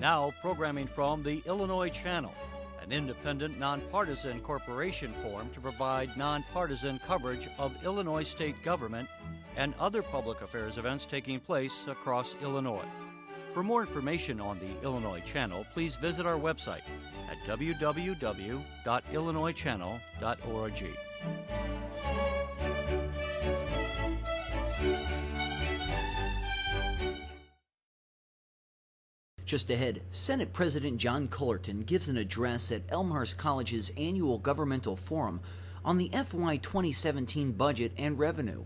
Now, programming from the Illinois Channel, an independent, nonpartisan corporation formed to provide nonpartisan coverage of Illinois state government and other public affairs events taking place across Illinois. For more information on the Illinois Channel, please visit our website at www.illinoischannel.org. Just ahead, Senate President John Cullerton gives an address at Elmhurst College's annual governmental forum on the FY 2017 budget and revenue.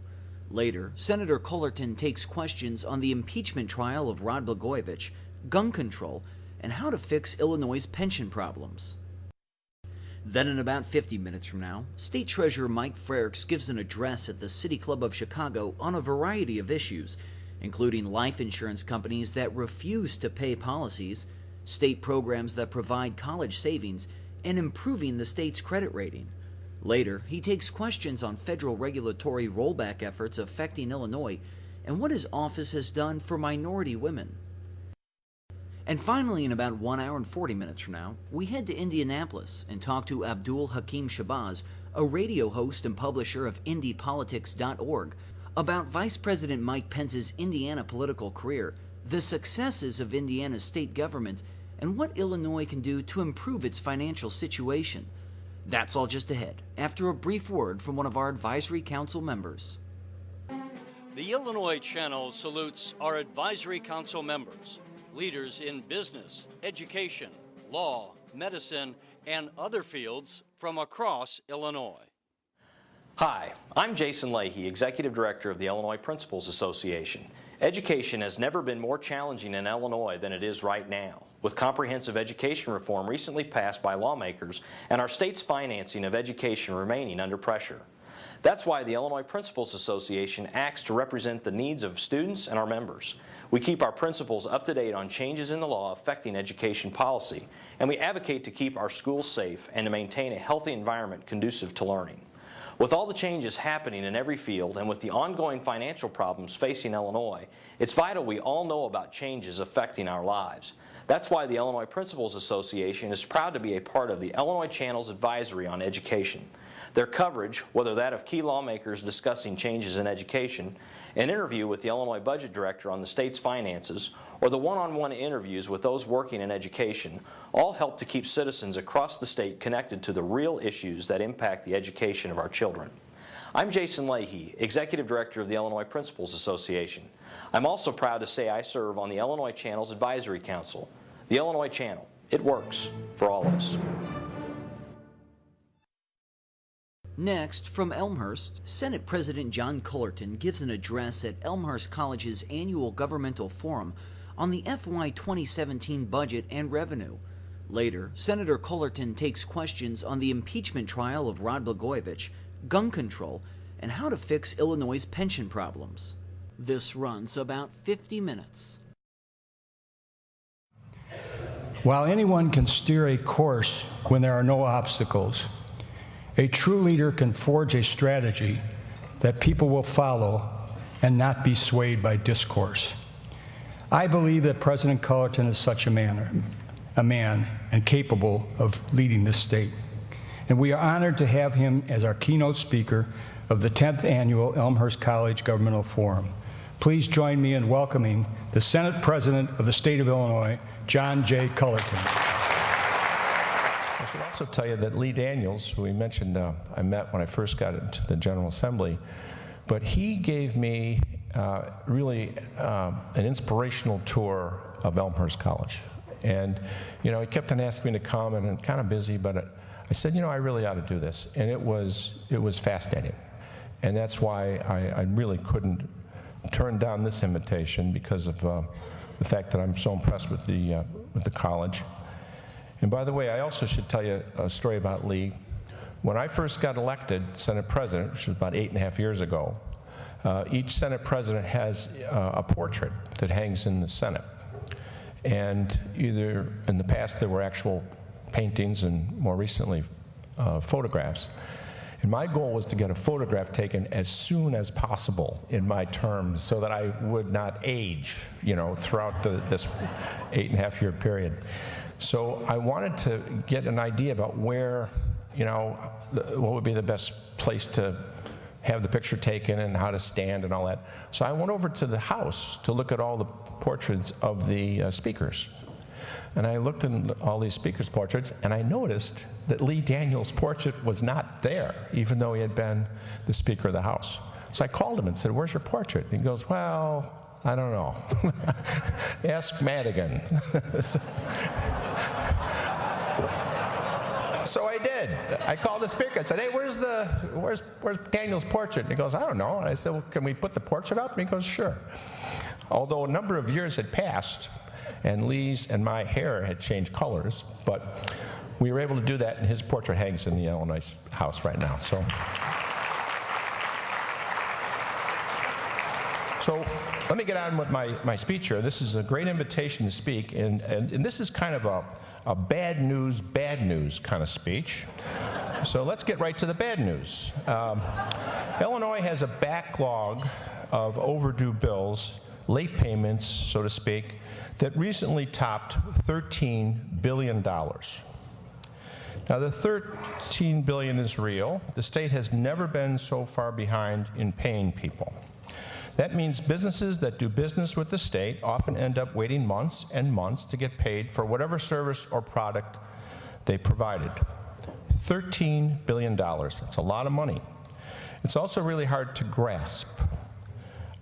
Later, Senator Cullerton takes questions on the impeachment trial of Rod Blagojevich, gun control, and how to fix Illinois' pension problems. Then in about 50 minutes from now, State Treasurer Mike Frerich gives an address at the City Club of Chicago on a variety of issues, including life insurance companies that refuse to pay policies, state programs that provide college savings, and improving the state's credit rating. Later, he takes questions on federal regulatory rollback efforts affecting Illinois and what his office has done for minority women. And finally, in about 1 hour and 40 minutes from now, we head to Indianapolis and talk to Abdul-Hakim Schbazz, a radio host and publisher of IndyPolitics.org, about Vice President Mike Pence's Indiana political career, the successes of Indiana's state government, and what Illinois can do to improve its financial situation. That's all just ahead, after a brief word from one of our Advisory Council members. The Illinois Channel salutes our Advisory Council members, leaders in business, education, law, medicine, and other fields from across Illinois. Hi, I'm Jason Leahy, Executive Director of the Illinois Principals Association. Education has never been more challenging in Illinois than it is right now, with comprehensive education reform recently passed by lawmakers and our state's financing of education remaining under pressure. That's why the Illinois Principals Association acts to represent the needs of students and our members. We keep our principals up to date on changes in the law affecting education policy, and we advocate to keep our schools safe and to maintain a healthy environment conducive to learning. With all the changes happening in every field and with the ongoing financial problems facing Illinois, it's vital we all know about changes affecting our lives. That's why the Illinois Principals Association is proud to be a part of the Illinois Channel's advisory on education. Their coverage, whether that of key lawmakers discussing changes in education, an interview with the Illinois Budget Director on the state's finances, or the one-on-one interviews with those working in education, all help to keep citizens across the state connected to the real issues that impact the education of our children. I'm Jason Leahy, Executive Director of the Illinois Principals Association. I'm also proud to say I serve on the Illinois Channel's Advisory Council. The Illinois Channel, it works for all of us. Next, from Elmhurst, Senate President John Cullerton gives an address at Elmhurst College's annual governmental forum on the FY 2017 budget and revenue. Later, Senator Cullerton takes questions on the impeachment trial of Rod Blagojevich, gun control, and how to fix Illinois' pension problems. This runs about 50 minutes. While anyone can steer a course when there are no obstacles, a true leader can forge a strategy that people will follow and not be swayed by discourse. I believe that President Cullerton is such a man and capable of leading this state. And we are honored to have him as our keynote speaker of the 10th Annual Elmhurst College Governmental Forum. Please join me in welcoming the Senate President of the State of Illinois, John J. Cullerton. I should also tell you that Lee Daniels, who we mentioned I met when I first got into the General Assembly, but he gave me really an inspirational tour of Elmhurst College. And, you know, he kept on asking me to come, and I'm kind of busy, but I said, you know, I really ought to do this. And it was fascinating. And that's why I really couldn't turn down this invitation, because of the fact that I'm so impressed with the college. And by the way, I also should tell you a story about Lee. When I first got elected Senate President, which was about 8.5 years ago, each Senate President has a portrait that hangs in the Senate. And either in the past there were actual paintings, and more recently photographs. And my goal was to get a photograph taken as soon as possible in my term so that I would not age, throughout this 8.5-year period. So I wanted to get an idea about where, what would be the best place to have the picture taken and how to stand and all that. So I went over to the house to look at all the portraits of the speakers. And I looked at all these speakers' portraits, and I noticed that Lee Daniels' portrait was not there, even though he had been the Speaker of the House. So I called him and said, "Where's your portrait?" And he goes, "Well, I don't know. Ask Madigan." So I did. I called the Speaker and said, "Hey, where's Daniels' portrait?" And he goes, "I don't know." And I said, "Well, can we put the portrait up?" And he goes, "Sure." Although a number of years had passed, and Lee's and my hair had changed colors, but we were able to do that, and his portrait hangs in the Illinois House right now. So let me get on with my speech here. This is a great invitation to speak, and this is kind of a bad news kind of speech. So let's get right to the bad news. Illinois has a backlog of overdue bills, late payments, so to speak, that recently topped $13 billion. Now, the $13 billion is real. The state has never been so far behind in paying people. That means businesses that do business with the state often end up waiting months and months to get paid for whatever service or product they provided. $13 billion. That's a lot of money. It's also really hard to grasp.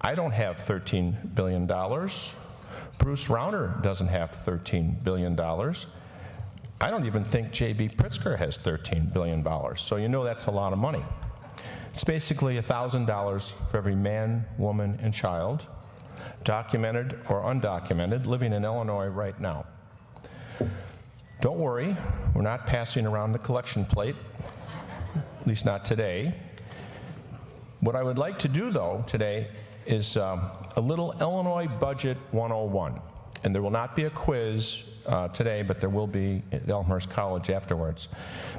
I don't have $13 billion. Bruce Rauner doesn't have $13 billion. I don't even think J.B. Pritzker has $13 billion. So you know that's a lot of money. It's basically $1,000 for every man, woman, and child, documented or undocumented, living in Illinois right now. Don't worry, we're not passing around the collection plate, at least not today. What I would like to do, though, today is a little Illinois Budget 101. And there will not be a quiz today, but there will be at Elmhurst College afterwards.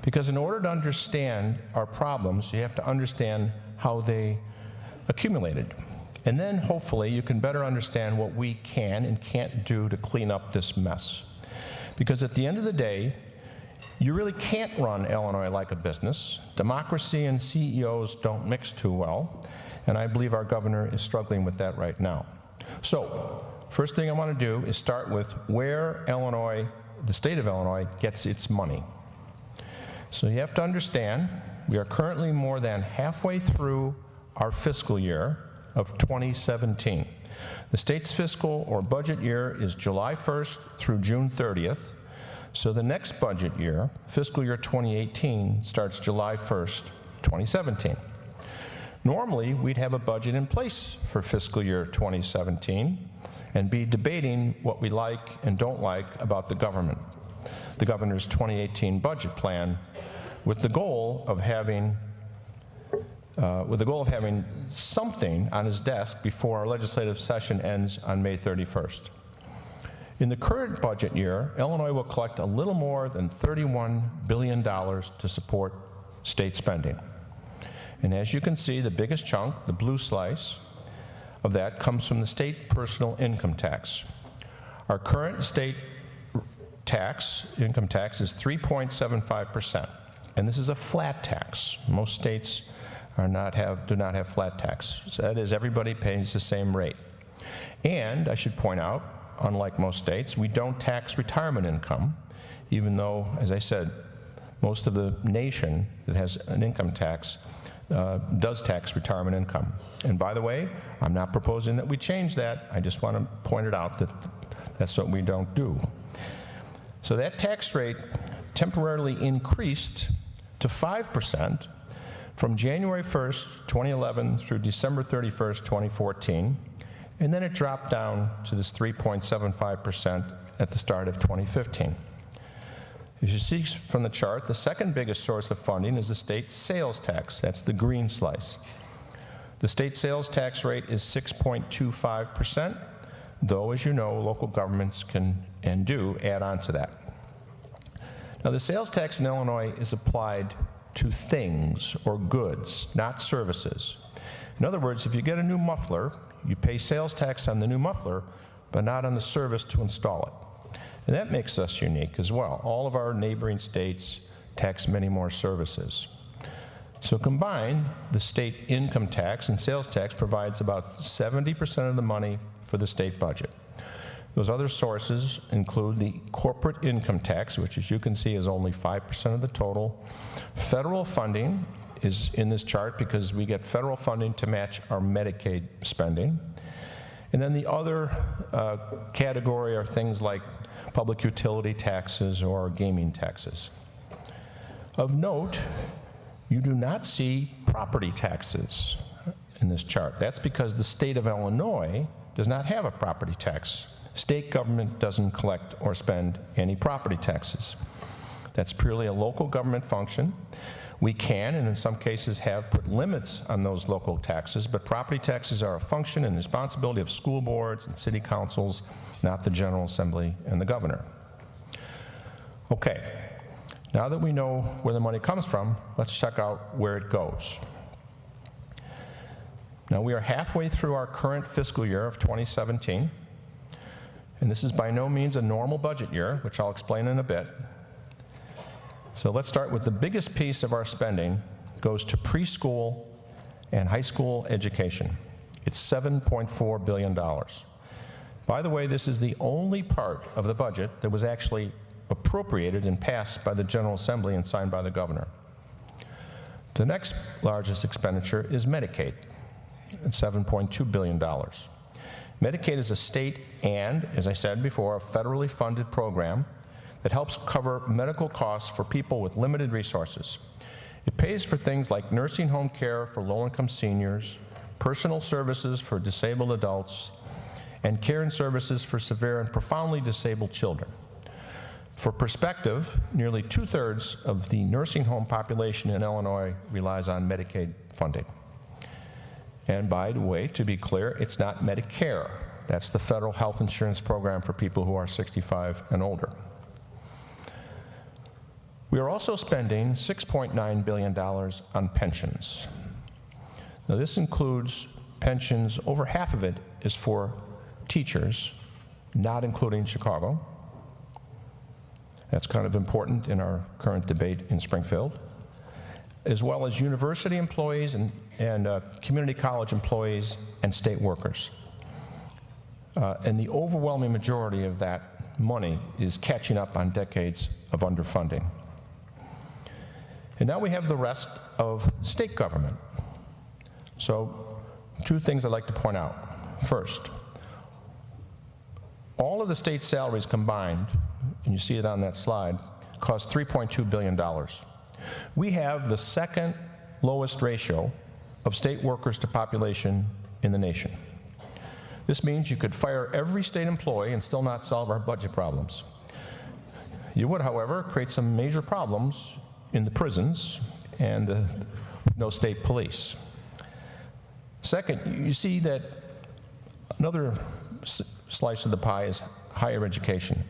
Because in order to understand our problems, you have to understand how they accumulated. And then, hopefully, you can better understand what we can and can't do to clean up this mess. Because at the end of the day, you really can't run Illinois like a business. Democracy and CEOs don't mix too well. And I believe our governor is struggling with that right now. So, first thing I want to do is start with where Illinois, the state of Illinois, gets its money. So you have to understand, we are currently more than halfway through our fiscal year of 2017. The state's fiscal or budget year is July 1st through June 30th. So the next budget year, fiscal year 2018, starts July 1st, 2017. Normally, we'd have a budget in place for fiscal year 2017 and be debating what we like and don't like about the government, the governor's 2018 budget plan, with the goal of having something on his desk before our legislative session ends on May 31st. In the current budget year, Illinois will collect a little more than $31 billion to support state spending. And as you can see, the biggest chunk, the blue slice of that, comes from the state personal income tax. Our current state income tax is 3.75%, and this is a flat tax. Most states do not have flat tax. So that is, everybody pays the same rate. And I should point out, unlike most states, we don't tax retirement income, even though, as I said, most of the nation that has an income tax does tax retirement income. And by the way, I'm not proposing that we change that. I just want to point it out that that's what we don't do. So that tax rate temporarily increased to 5% from January 1st, 2011 through December 31st, 2014, and then it dropped down to this 3.75% at the start of 2015. As you see from the chart, the second biggest source of funding is the state sales tax. That's the green slice. The state sales tax rate is 6.25%, though, as you know, local governments can and do add on to that. Now, the sales tax in Illinois is applied to things or goods, not services. In other words, if you get a new muffler, you pay sales tax on the new muffler, but not on the service to install it. And that makes us unique as well. All of our neighboring states tax many more services. So combined, the state income tax and sales tax provides about 70% of the money for the state budget. Those other sources include the corporate income tax, which as you can see is only 5% of the total. Federal funding is in this chart because we get federal funding to match our Medicaid spending. And then the other category are things like public utility taxes or gaming taxes. Of note, you do not see property taxes in this chart. That's because the state of Illinois does not have a property tax. State government doesn't collect or spend any property taxes. That's purely a local government function. We can, and in some cases have, put limits on those local taxes, but property taxes are a function and responsibility of school boards and city councils, not the General Assembly and the governor. Okay, now that we know where the money comes from, let's check out where it goes. Now we are halfway through our current fiscal year of 2017, and this is by no means a normal budget year, which I'll explain in a bit. So let's start with the biggest piece of our spending goes to preschool and high school education. It's $7.4 billion. By the way, this is the only part of the budget that was actually appropriated and passed by the General Assembly and signed by the governor. The next largest expenditure is Medicaid, at $7.2 billion. Medicaid is a state and, as I said before, a federally funded program that helps cover medical costs for people with limited resources. It pays for things like nursing home care for low-income seniors, personal services for disabled adults, and care and services for severe and profoundly disabled children. For perspective, nearly 2/3 of the nursing home population in Illinois relies on Medicaid funding. And by the way, to be clear, it's not Medicare. That's the federal health insurance program for people who are 65 and older. We are also spending $6.9 billion on pensions. Now this includes pensions, over half of it is for teachers, not including Chicago. That's kind of important in our current debate in Springfield, as well as university employees and community college employees and state workers. And the overwhelming majority of that money is catching up on decades of underfunding. And now we have the rest of state government. So, two things I'd like to point out. First, all of the state salaries combined, and you see it on that slide, cost $3.2 billion. We have the second lowest ratio of state workers to population in the nation. This means you could fire every state employee and still not solve our budget problems. You would, however, create some major problems in the prisons and no state police. Second, you see that another slice of the pie is higher education.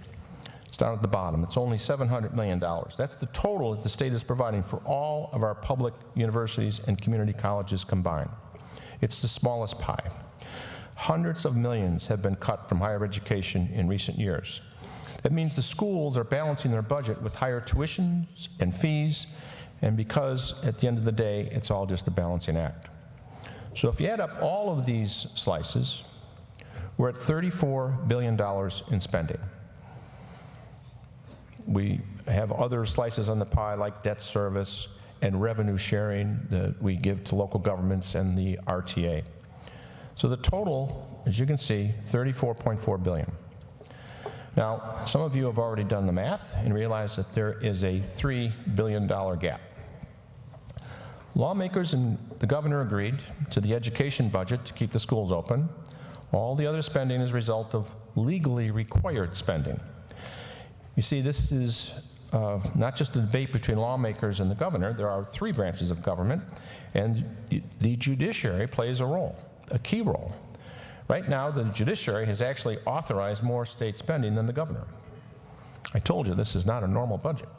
It's down at the bottom. It's only $700 million. That's the total that the state is providing for all of our public universities and community colleges combined. It's the smallest pie. Hundreds of millions have been cut from higher education in recent years. That means the schools are balancing their budget with higher tuitions and fees, and because at the end of the day, it's all just a balancing act. So if you add up all of these slices, we're at $34 billion in spending. We have other slices on the pie like debt service and revenue sharing that we give to local governments and the RTA. So the total, as you can see, $34.4 billion. Now, some of you have already done the math and realize that there is a $3 billion gap. Lawmakers and the governor agreed to the education budget to keep the schools open. All the other spending is a result of legally required spending. You see, this is not just a debate between lawmakers and the governor. There are three branches of government, and the judiciary plays a role, a key role. Right now, the judiciary has actually authorized more state spending than the governor. I told you this is not a normal budget.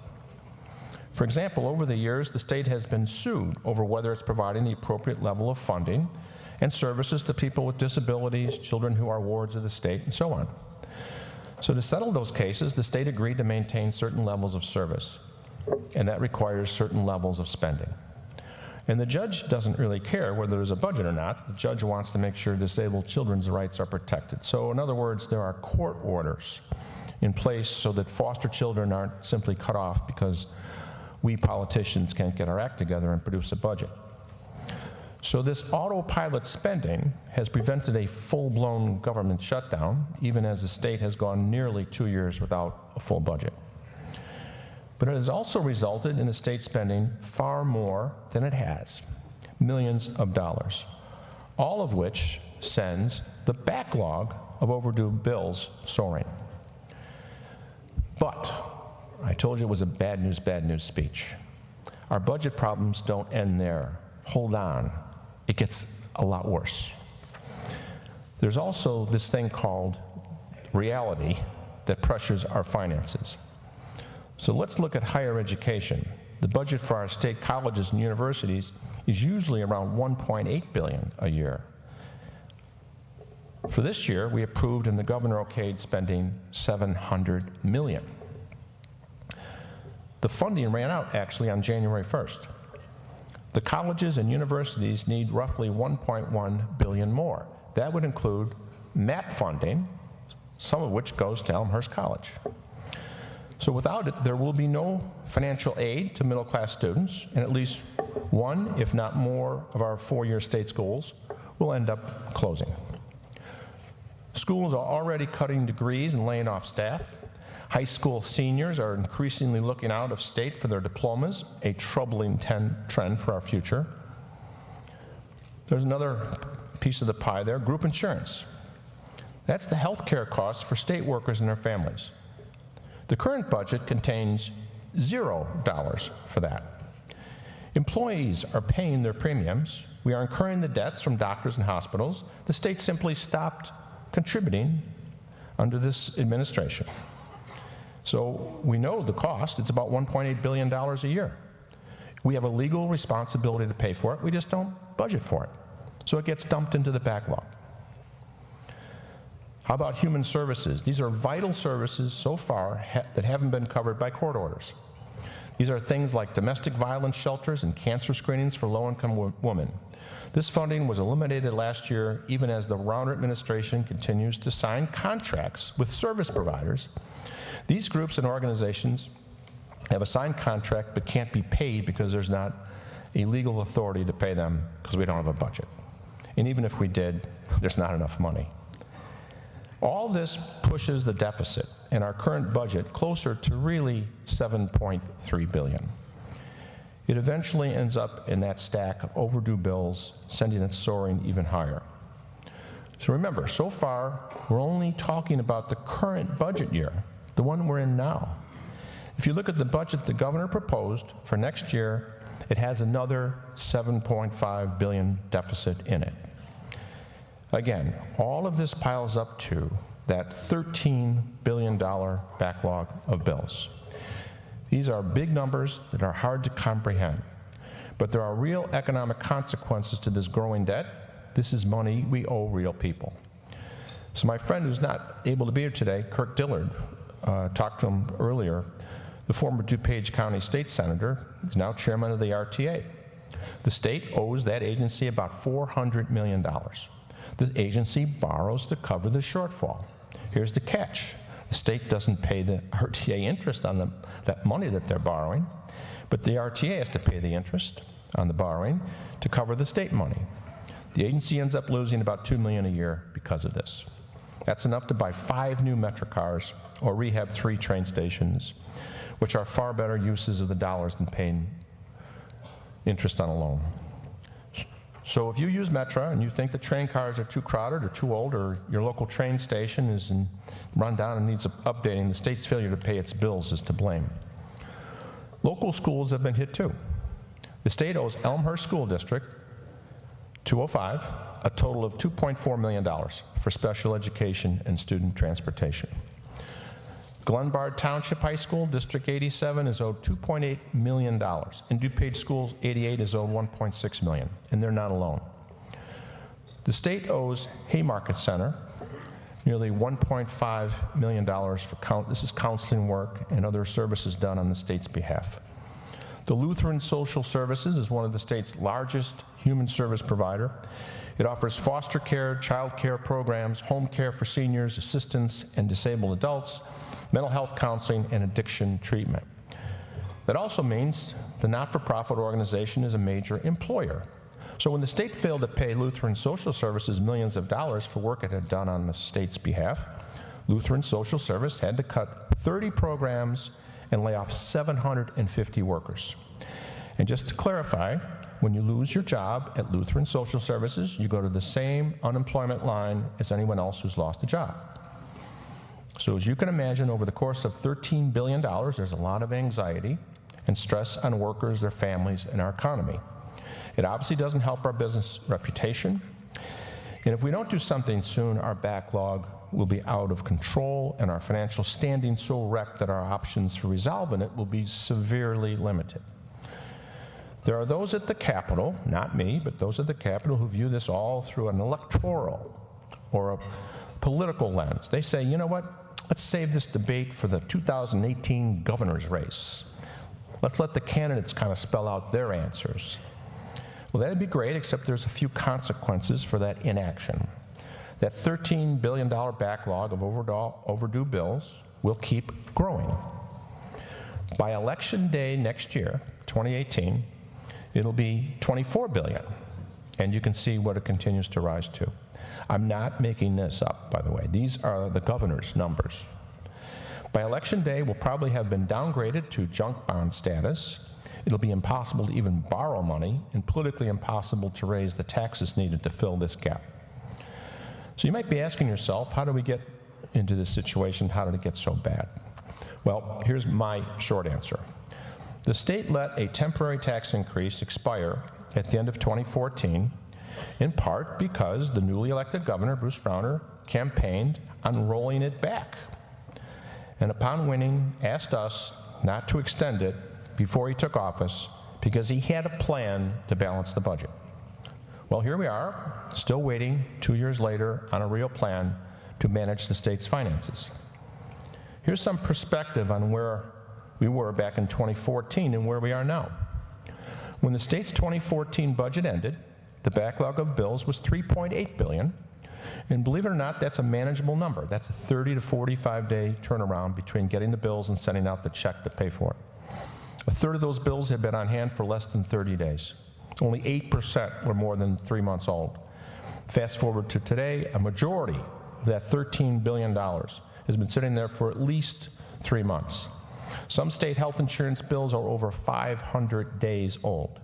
For example, over the years, the state has been sued over whether it's providing the appropriate level of funding and services to people with disabilities, children who are wards of the state, and so on. So to settle those cases, the state agreed to maintain certain levels of service, and that requires certain levels of spending. And the judge doesn't really care whether there's a budget or not. The judge wants to make sure disabled children's rights are protected. So in other words, there are court orders in place so that foster children aren't simply cut off because we politicians can't get our act together and produce a budget. So this autopilot spending has prevented a full-blown government shutdown, even as the state has gone nearly 2 years without a full budget. But it has also resulted in the state spending far more than it has, millions of dollars, all of which sends the backlog of overdue bills soaring. But I told you it was a bad news speech. Our budget problems don't end there. Hold on. It gets a lot worse. There's also this thing called reality that pressures our finances. So let's look at higher education. The budget for our state colleges and universities is usually around $1.8 billion a year. For this year, we approved and the governor okayed spending $700 million. The funding ran out actually on January 1st. The colleges and universities need roughly $1.1 billion more. That would include MAP funding, some of which goes to Elmhurst College. So without it, there will be no financial aid to middle-class students, and at least one, if not more, of our four-year state schools will end up closing. Schools are already cutting degrees and laying off staff. High school seniors are increasingly looking out of state for their diplomas, a troubling trend for our future. There's another piece of the pie there, group insurance. That's the health care costs for state workers and their families. The current budget contains $0 for that. Employees are paying their premiums. We are incurring the debts from doctors and hospitals. The state simply stopped contributing under this administration. So we know the cost. It's about $1.8 billion a year. We have a legal responsibility to pay for it. We just don't budget for it. So it gets dumped into the backlog. How about human services? These are vital services so far that haven't been covered by court orders. These are things like domestic violence shelters and cancer screenings for low-income women. This funding was eliminated last year, even as the Rauner administration continues to sign contracts with service providers. These groups and organizations have a signed contract but can't be paid because there's not a legal authority to pay them because we don't have a budget. And even if we did, there's not enough money. All this pushes the deficit in our current budget closer to really $7.3 billion. It eventually ends up in that stack of overdue bills, sending it soaring even higher. So remember, so far, we're only talking about the current budget year, the one we're in now. If you look at the budget the governor proposed for next year, it has another $7.5 billion deficit in it. Again, all of this piles up to that $13 billion backlog of bills. These are big numbers that are hard to comprehend, but there are real economic consequences to this growing debt. This is money we owe real people. So my friend who's not able to be here today, Kirk Dillard, talked to him earlier, the former DuPage County State Senator, is now chairman of the RTA. The state owes that agency about $400 million. The agency borrows to cover the shortfall. Here's the catch. The state doesn't pay the RTA interest on that money that they're borrowing, but the RTA has to pay the interest on the borrowing to cover the state money. The agency ends up losing about $2 million a year because of this. That's enough to buy 5 new Metro cars or rehab 3 train stations, which are far better uses of the dollars than paying interest on a loan. So if you use Metro and you think the train cars are too crowded or too old, or your local train station is run down and needs updating, the state's failure to pay its bills is to blame. Local schools have been hit too. The state owes Elmhurst School District 205 a total of $2.4 million for special education and student transportation. Glenbard Township High School, District 87, is owed $2.8 million. And DuPage Schools 88 is owed $1.6 million, and they're not alone. The state owes Haymarket Center nearly $1.5 million for this is counseling work and other services done on the state's behalf. The Lutheran Social Services is one of the state's largest human service provider. It offers foster care, child care programs, home care for seniors, assistance and disabled adults, mental health counseling, and addiction treatment. That also means the not-for-profit organization is a major employer. So when the state failed to pay Lutheran Social Services millions of dollars for work it had done on the state's behalf, Lutheran Social Service had to cut 30 programs and lay off 750 workers. And just to clarify, when you lose your job at Lutheran Social Services, you go to the same unemployment line as anyone else who's lost a job. So as you can imagine, over the course of $13 billion, there's a lot of anxiety and stress on workers, their families, and our economy. It obviously doesn't help our business reputation. And if we don't do something soon, our backlog will be out of control and our financial standing so wrecked that our options for resolving it will be severely limited. There are those at the Capitol, not me, but those at the Capitol who view this all through an electoral or a political lens. They say, you know what, let's save this debate for the 2018 governor's race. Let's let the candidates kind of spell out their answers. Well, that'd be great, except there's a few consequences for that inaction. That $13 billion backlog of overdue bills will keep growing. By election day next year, 2018, it'll be $24 billion, and you can see what it continues to rise to. I'm not making this up, by the way. These are the governor's numbers. By election day, we'll probably have been downgraded to junk bond status. It'll be impossible to even borrow money and politically impossible to raise the taxes needed to fill this gap. So you might be asking yourself, how do we get into this situation? How did it get so bad? Well, here's my short answer. The state let a temporary tax increase expire at the end of 2014, in part because the newly elected governor, Bruce Frauner, campaigned on rolling it back. And upon winning, asked us not to extend it before he took office because he had a plan to balance the budget. Well, here we are, still waiting 2 years later on a real plan to manage the state's finances. Here's some perspective on where we were back in 2014 and where we are now. When the state's 2014 budget ended, the backlog of bills was $3.8 billion, and believe it or not, that's a manageable number. That's a 30 to 45-day turnaround between getting the bills and sending out the check to pay for it. A third of those bills had been on hand for less than 30 days. Only 8% were more than 3 months old. Fast forward to today, a majority of that $13 billion has been sitting there for at least 3 months. Some state health insurance bills are over 500 days old.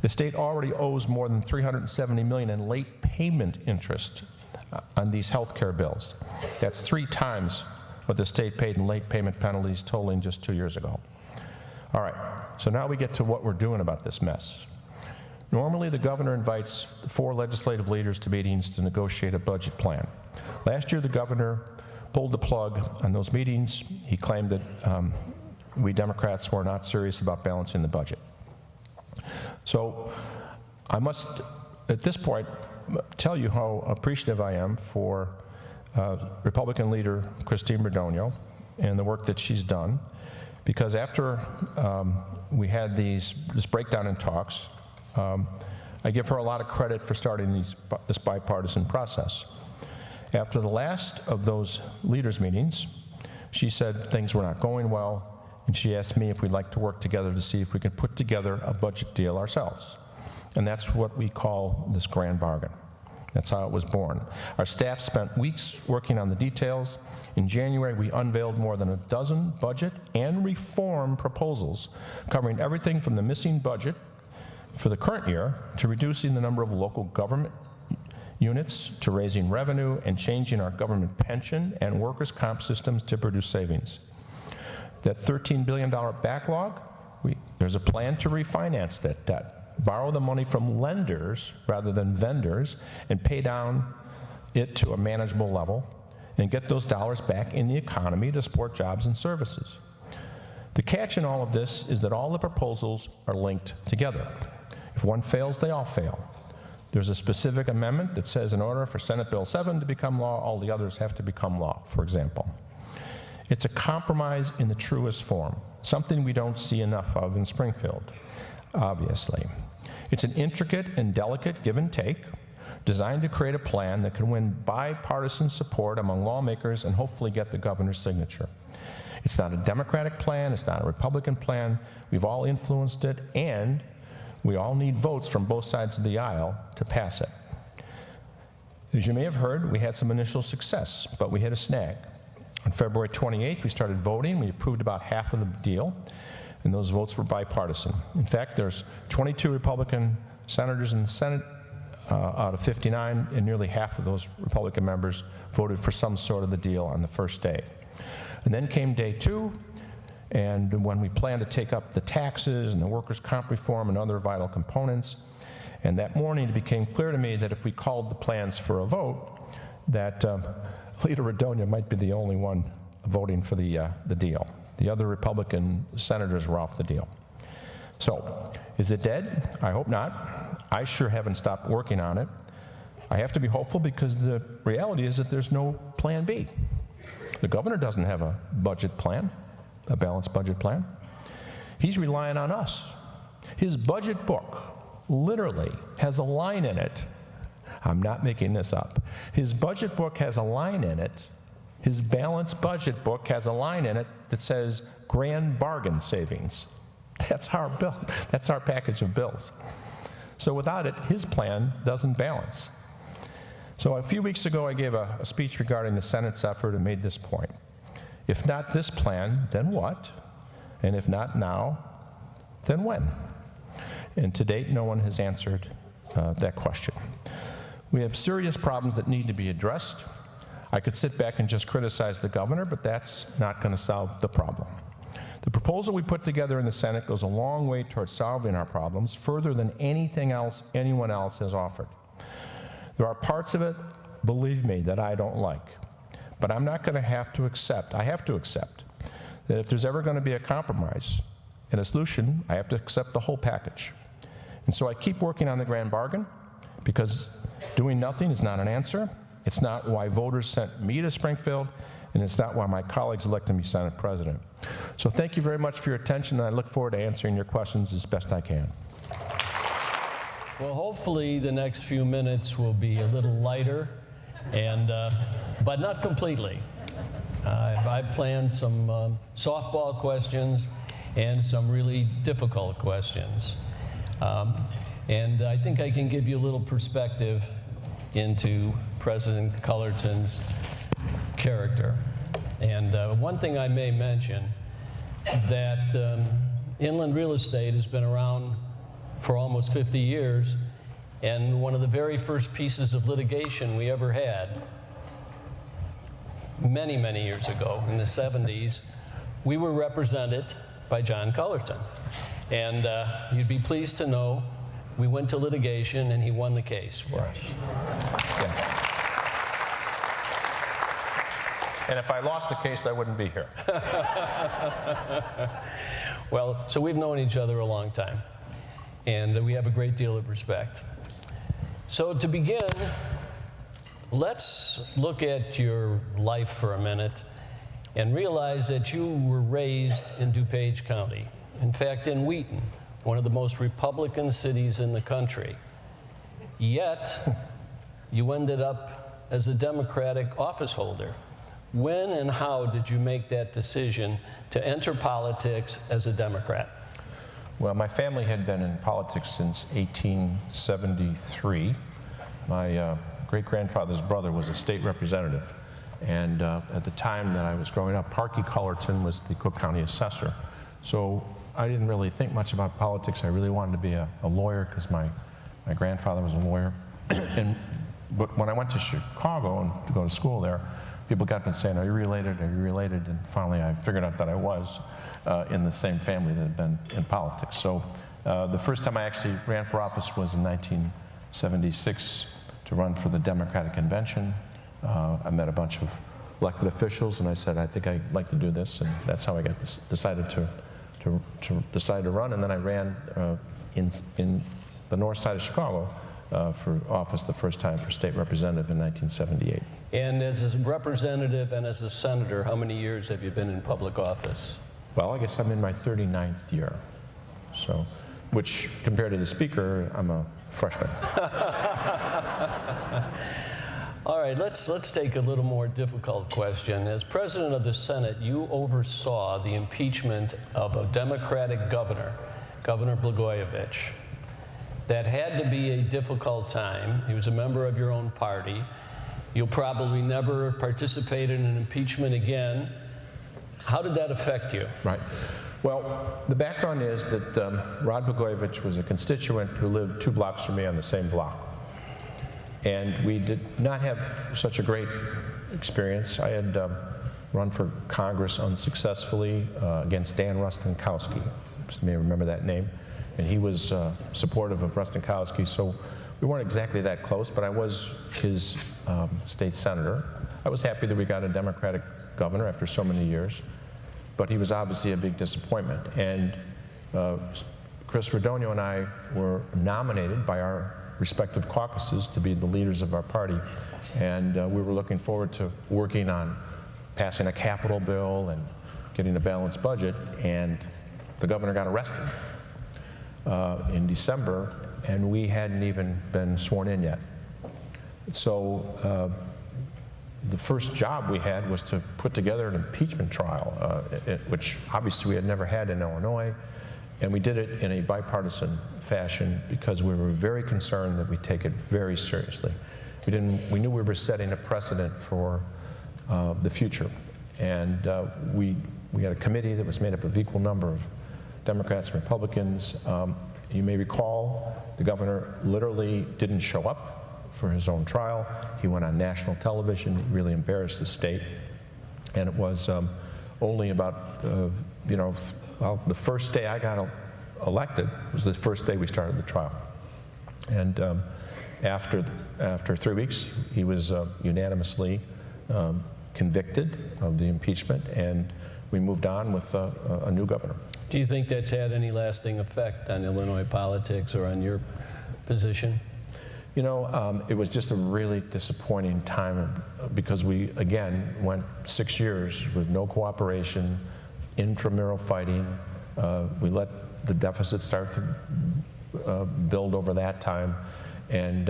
The state already owes more than $370 million in late payment interest on these health care bills. That's 3 times what the state paid in late payment penalties totaling just 2 years ago. All right, so now we get to what we're doing about this mess. Normally, the governor invites 4 legislative leaders to meetings to negotiate a budget plan. Last year, the governor pulled the plug on those meetings. He claimed that we Democrats were not serious about balancing the budget. So I must, at this point, tell you how appreciative I am for Republican leader Christine Berdogno and the work that she's done. Because after we had this breakdown in talks, I give her a lot of credit for starting this bipartisan process. After the last of those leaders' meetings, she said things were not going well, and she asked me if we'd like to work together to see if we could put together a budget deal ourselves. And that's what we call this grand bargain. That's how it was born. Our staff spent weeks working on the details. In January, we unveiled more than a dozen budget and reform proposals covering everything from the missing budget for the current year to reducing the number of local government units to raising revenue and changing our government pension and workers' comp systems to produce savings. That $13 billion backlog, there's a plan to refinance that debt, borrow the money from lenders rather than vendors, and pay down it to a manageable level, and get those dollars back in the economy to support jobs and services. The catch in all of this is that all the proposals are linked together. If one fails, they all fail. There's a specific amendment that says in order for Senate Bill 7 to become law, all the others have to become law, for example. It's a compromise in the truest form, something we don't see enough of in Springfield, obviously. It's an intricate and delicate give and take, designed to create a plan that can win bipartisan support among lawmakers and hopefully get the governor's signature. It's not a Democratic plan, it's not a Republican plan. We've all influenced it, and we all need votes from both sides of the aisle to pass it. As you may have heard, we had some initial success, but we hit a snag. On February 28th, we started voting. We approved about half of the deal, and those votes were bipartisan. In fact, there's 22 Republican senators in the Senate out of 59, and nearly half of those Republican members voted for some sort of the deal on the first day. And then came day 2, and when we planned to take up the taxes and the workers' comp reform and other vital components, and that morning it became clear to me that if we called the plans for a vote, that Leader Radonia might be the only one voting for the deal. The other Republican senators were off the deal. So, is it dead? I hope not. I sure haven't stopped working on it. I have to be hopeful because the reality is that there's no plan B. The governor doesn't have a budget plan, a balanced budget plan. He's relying on us. His budget book literally has a line in it. I'm not making this up. His budget book has a line in it. His balanced budget book has a line in it that says grand bargain savings. That's our bill. That's our package of bills. So without it, his plan doesn't balance. So a few weeks ago, I gave a speech regarding the Senate's effort and made this point. If not this plan, then what? And if not now, then when? And to date, no one has answered that question. We have serious problems that need to be addressed. I could sit back and just criticize the governor, but that's not going to solve the problem. The proposal we put together in the Senate goes a long way towards solving our problems, further than anything else anyone else has offered. There are parts of it, believe me, that I don't like. But I'm not going to have to accept, I have to accept, that if there's ever going to be a compromise and a solution, I have to accept the whole package. And so I keep working on the grand bargain, because doing nothing is not an answer. It's not why voters sent me to Springfield, and it's not why my colleagues elected me Senate President. So thank you very much for your attention, and I look forward to answering your questions as best I can. Well, hopefully the next few minutes will be a little lighter, and but not completely. I've planned some softball questions and some really difficult questions. And I think I can give you a little perspective into President Cullerton's character. And one thing I may mention, that inland real estate has been around for almost 50 years, and one of the very first pieces of litigation we ever had, many, many years ago, in the 70s, we were represented by John Cullerton. And you'd be pleased to know we went to litigation and he won the case for us. Yeah. And if I lost the case, I wouldn't be here. Well, so we've known each other a long time, and we have a great deal of respect. So to begin, let's look at your life for a minute and realize that you were raised in DuPage County. In fact, in Wheaton, one of the most Republican cities in the country. Yet, you ended up as a Democratic office holder. When and how did you make that decision to enter politics as a Democrat? Well, my family had been in politics since 1873. My great-grandfather's brother was a state representative. And at the time that I was growing up, Parky Cullerton was the Cook County assessor. So I didn't really think much about politics. I really wanted to be a lawyer because my grandfather was a lawyer. But when I went to Chicago and to go to school there, people got to saying, "Are you related? Are you related?" And finally I figured out that I was in the same family that had been in politics. So the first time I actually ran for office was in 1976 to run for the Democratic Convention. I met a bunch of elected officials, and I said, I think I'd like to do this, and that's how I got decided to run. And then I ran in the north side of Chicago for office the first time for state representative in 1978. And as a representative and as a senator, how many years have you been in public office? Well, I guess I'm in my 39th year, so, which compared to the speaker, I'm a freshman. All right, let's take a little more difficult question. As president of the Senate, you oversaw the impeachment of a Democratic governor, Governor Blagojevich. That had to be a difficult time. He was a member of your own party. You'll probably never participate in an impeachment again. How did that affect you? Right. Well, the background is that Rod Blagojevich was a constituent who lived 2 blocks from me on the same block. And we did not have such a great experience. I had run for Congress unsuccessfully against Dan Rostenkowski. You may remember that name. And he was supportive of Rostenkowski, so we weren't exactly that close, but I was his state senator. I was happy that we got a Democratic governor after so many years, but he was obviously a big disappointment. And Chris Radonio and I were nominated by our respective caucuses to be the leaders of our party, and we were looking forward to working on passing a capital bill and getting a balanced budget, and the governor got arrested in December, and we hadn't even been sworn in yet. So the first job we had was to put together an impeachment trial, which obviously we had never had in Illinois, and we did it in a bipartisan fashion because we were very concerned that we take it very seriously. We knew we were setting a precedent for the future, and we had a committee that was made up of equal number of Democrats and Republicans. You may recall the governor literally didn't show up for his own trial. He went on national television. He really embarrassed the state. And it was only about, well, the first day I got elected was the first day we started the trial. And after 3 weeks, he was unanimously convicted of the impeachment, and we moved on with a new governor. Do you think that's had any lasting effect on Illinois politics or on your position? You know, it was just a really disappointing time because we, again, went 6 years with no cooperation, intramural fighting. We let the deficit start to build over that time. And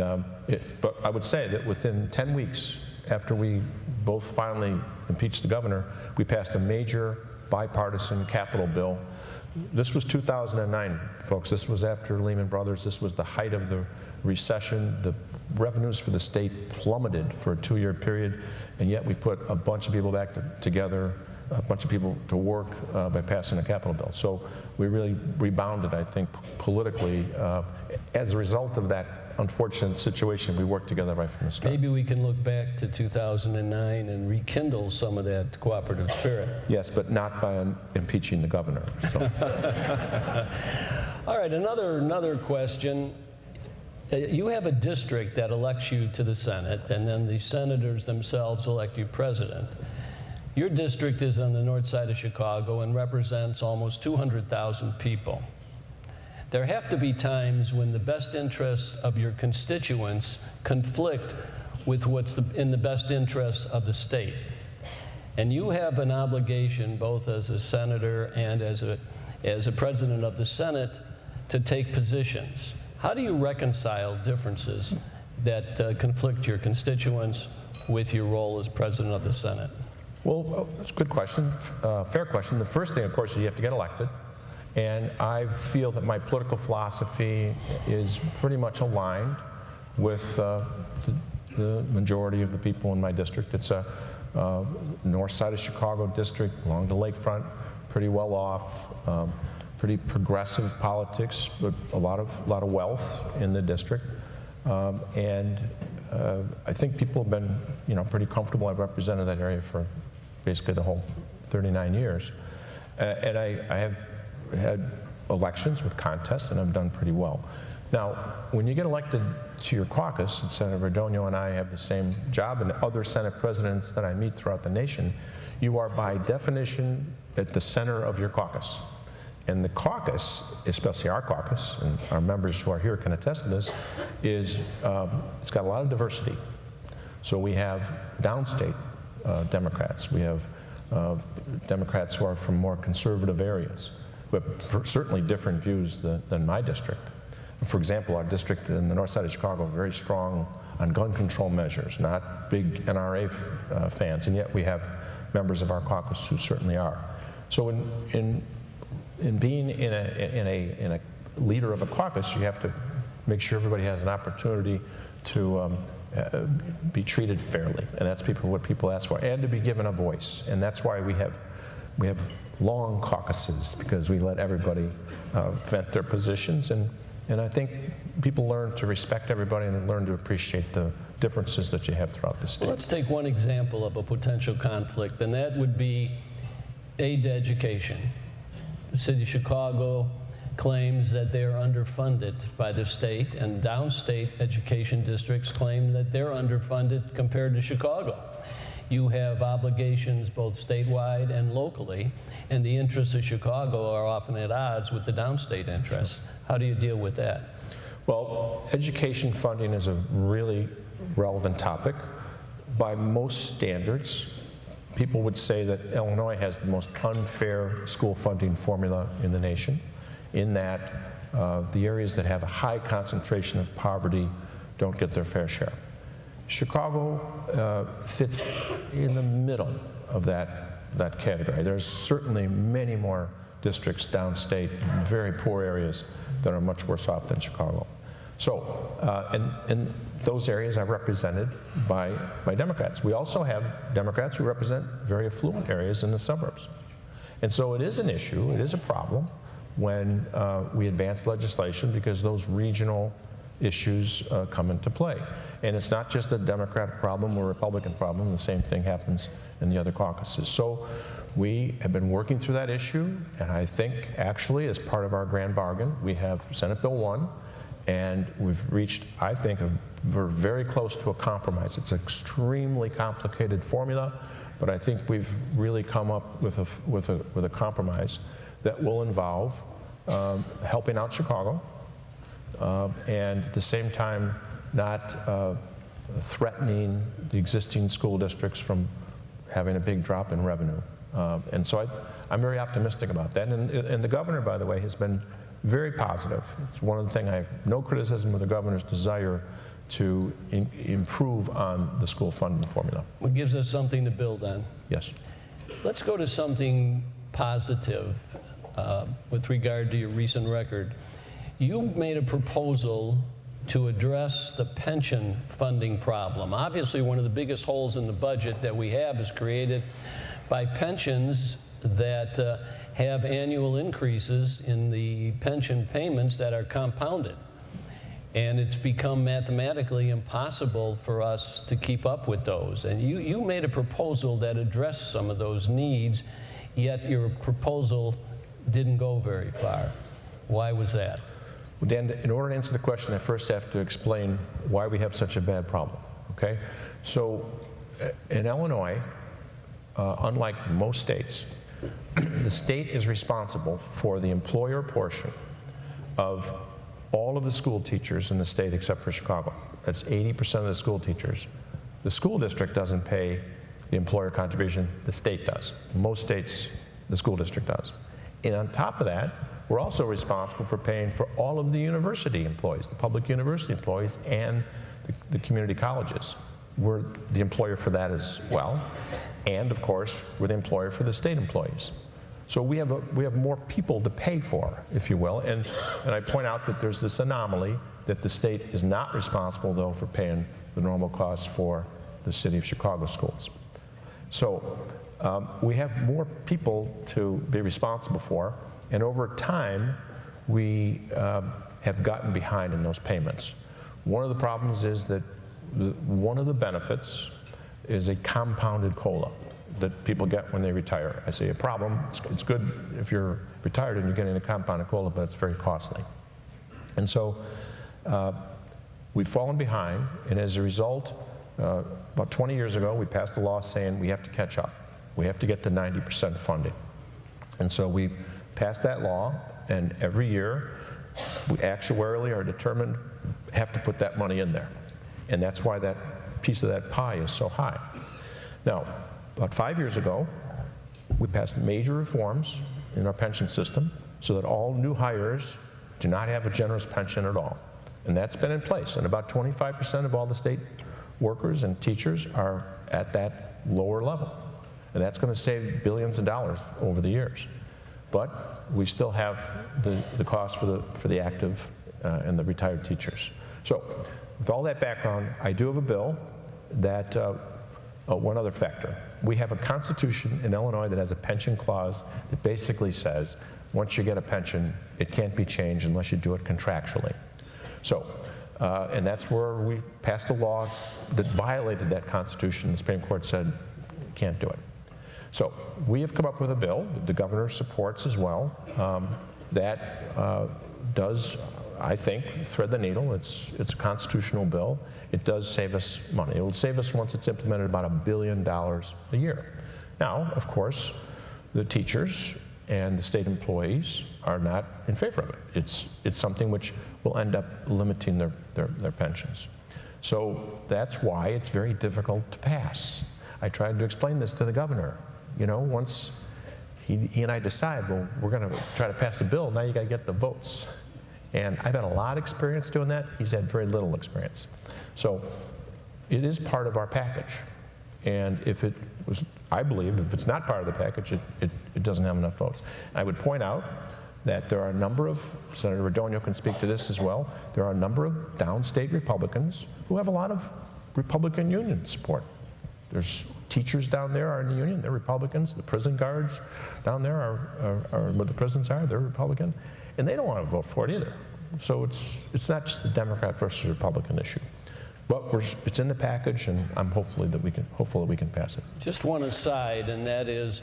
but I would say that within 10 weeks, after we both finally impeached the governor, we passed a major bipartisan capital bill. This was 2009, folks. This was after Lehman Brothers. This was the height of the recession. The revenues for the state plummeted for a 2-year period, and yet we put a bunch of people back together, a bunch of people to work by passing a capital bill. So we really rebounded, I think, politically. As a result of that unfortunate situation, we worked together right from the start. Maybe we can look back to 2009 and rekindle some of that cooperative spirit. Yes, but not by impeaching the governor. So. All right, another question. You have a district that elects you to the Senate, and then the senators themselves elect you president. Your district is on the north side of Chicago and represents almost 200,000 people. There have to be times when the best interests of your constituents conflict with what's in the best interest of the state. And you have an obligation, both as a senator and as a president of the Senate, to take positions. How do you reconcile differences that conflict your constituents with your role as president of the Senate? Well, that's a good question, fair question. The first thing, of course, is you have to get elected. And I feel that my political philosophy is pretty much aligned with the majority of the people in my district. It's a north side of Chicago district, along the lakefront, pretty well off, pretty progressive politics, but a lot of wealth in the district. And I think people have been, pretty comfortable. I've represented that area for basically the whole 39 years. And I have had elections with contests, and I've done pretty well. Now, when you get elected to your caucus, and Senator Verdonio and I have the same job, and other Senate presidents that I meet throughout the nation, you are by definition at the center of your caucus. And the caucus, especially our caucus, and our members who are here can attest to this, is it's got a lot of diversity. So we have downstate Democrats. We have Democrats who are from more conservative areas, who have certainly different views than my district. For example, our district in the north side of Chicago is very strong on gun control measures, not big NRA fans, and yet we have members of our caucus who certainly are. So in being in a leader of a caucus, you have to make sure everybody has an opportunity to be treated fairly, and that's what people ask for, and to be given a voice. And that's why we have long caucuses, because we let everybody vent their positions, and I think people learn to respect everybody and learn to appreciate the differences that you have throughout the state. Well, let's take one example of a potential conflict, and that would be aid to education. The city of Chicago claims that they're underfunded by the state, and downstate education districts claim that they're underfunded compared to Chicago. You have obligations both statewide and locally, and the interests of Chicago are often at odds with the downstate interests. How do you deal with that? Well, education funding is a really relevant topic. By most standards, people would say that Illinois has the most unfair school funding formula in the nation, in that the areas that have a high concentration of poverty don't get their fair share. Chicago fits in the middle of that category. There's certainly many more districts downstate in very poor areas that are much worse off than Chicago. So, and those areas are represented by Democrats. We also have Democrats who represent very affluent areas in the suburbs. And so it is an issue, it is a problem when we advance legislation, because those regional issues come into play. And it's not just a Democratic problem or a Republican problem. The same thing happens in the other caucuses. So we have been working through that issue, and I think actually as part of our grand bargain, we have Senate Bill 1, and we've reached, I think, we're very close to a compromise. It's an extremely complicated formula, but I think we've really come up with a compromise that will involve helping out Chicago, and at the same time not threatening the existing school districts from having a big drop in revenue. And so I'm very optimistic about that. And the governor, by the way, has been very positive. It's one of the things I have no criticism of the governor's desire to improve on the school funding formula. It gives us something to build on. Yes. Let's go to something positive with regard to your recent record. You made a proposal to address the pension funding problem. Obviously, one of the biggest holes in the budget that we have is created by pensions that have annual increases in the pension payments that are compounded. And it's become mathematically impossible for us to keep up with those. And you made a proposal that addressed some of those needs, yet your proposal didn't go very far. Why was that? Well, Dan, in order to answer the question, I first have to explain why we have such a bad problem, okay? So in Illinois, unlike most states, the state is responsible for the employer portion of all of the school teachers in the state except for Chicago. That's 80% of the school teachers. The school district doesn't pay the employer contribution, the state does. Most states, the school district does. And on top of that, we're also responsible for paying for all of the university employees, the public university employees, and the community colleges. We're the employer for that as well. And of course, we're the employer for the state employees. So we have more people to pay for, if you will. And I point out that there's this anomaly that the state is not responsible, though, for paying the normal costs for the city of Chicago schools. So we have more people to be responsible for. And over time, we have gotten behind in those payments. One of the problems is that one of the benefits is a compounded COLA that people get when they retire. I say a problem. It's good if you're retired and you're getting a compounded COLA, but it's very costly. And so we've fallen behind, and as a result, about 20 years ago, we passed a law saying we have to catch up. We have to get to 90% funding. And so we passed that law, and every year, we actuarially are determined have to put that money in there. And that's why that piece of that pie is so high. Now, about 5 years ago, we passed major reforms in our pension system so that all new hires do not have a generous pension at all. And that's been in place. And about 25% of all the state workers and teachers are at that lower level. And that's going to save billions of dollars over the years. But we still have the cost for the active and the retired teachers. So with all that background, I do have a bill that, one other factor. We have a constitution in Illinois that has a pension clause that basically says once you get a pension, it can't be changed unless you do it contractually. So, and that's where we passed a law that violated that constitution. The Supreme Court said you can't do it. So we have come up with a bill that the governor supports as well that does, I think, thread the needle. It's a constitutional bill. It does save us money. It will save us, once it's implemented, about $1 billion a year. Now, of course, the teachers and the state employees are not in favor of it. It's something which will end up limiting their pensions. So that's why it's very difficult to pass. I tried to explain this to the governor. You know, once he and I decide, well, we're going to try to pass a bill, now you got to get the votes. And I've had a lot of experience doing that. He's had very little experience. So it is part of our package. And if it was, I believe, if it's not part of the package, it doesn't have enough votes. I would point out that there are a number of, Senator Radonio can speak to this as well, there are a number of downstate Republicans who have a lot of Republican union support. There's teachers down there are in the union, they're Republicans. The prison guards down there are where the prisons are, they're Republican. And they don't want to vote for it either. So it's not just the Democrat versus Republican issue. But it's in the package, and I'm hopeful that we can pass it. Just one aside, and that is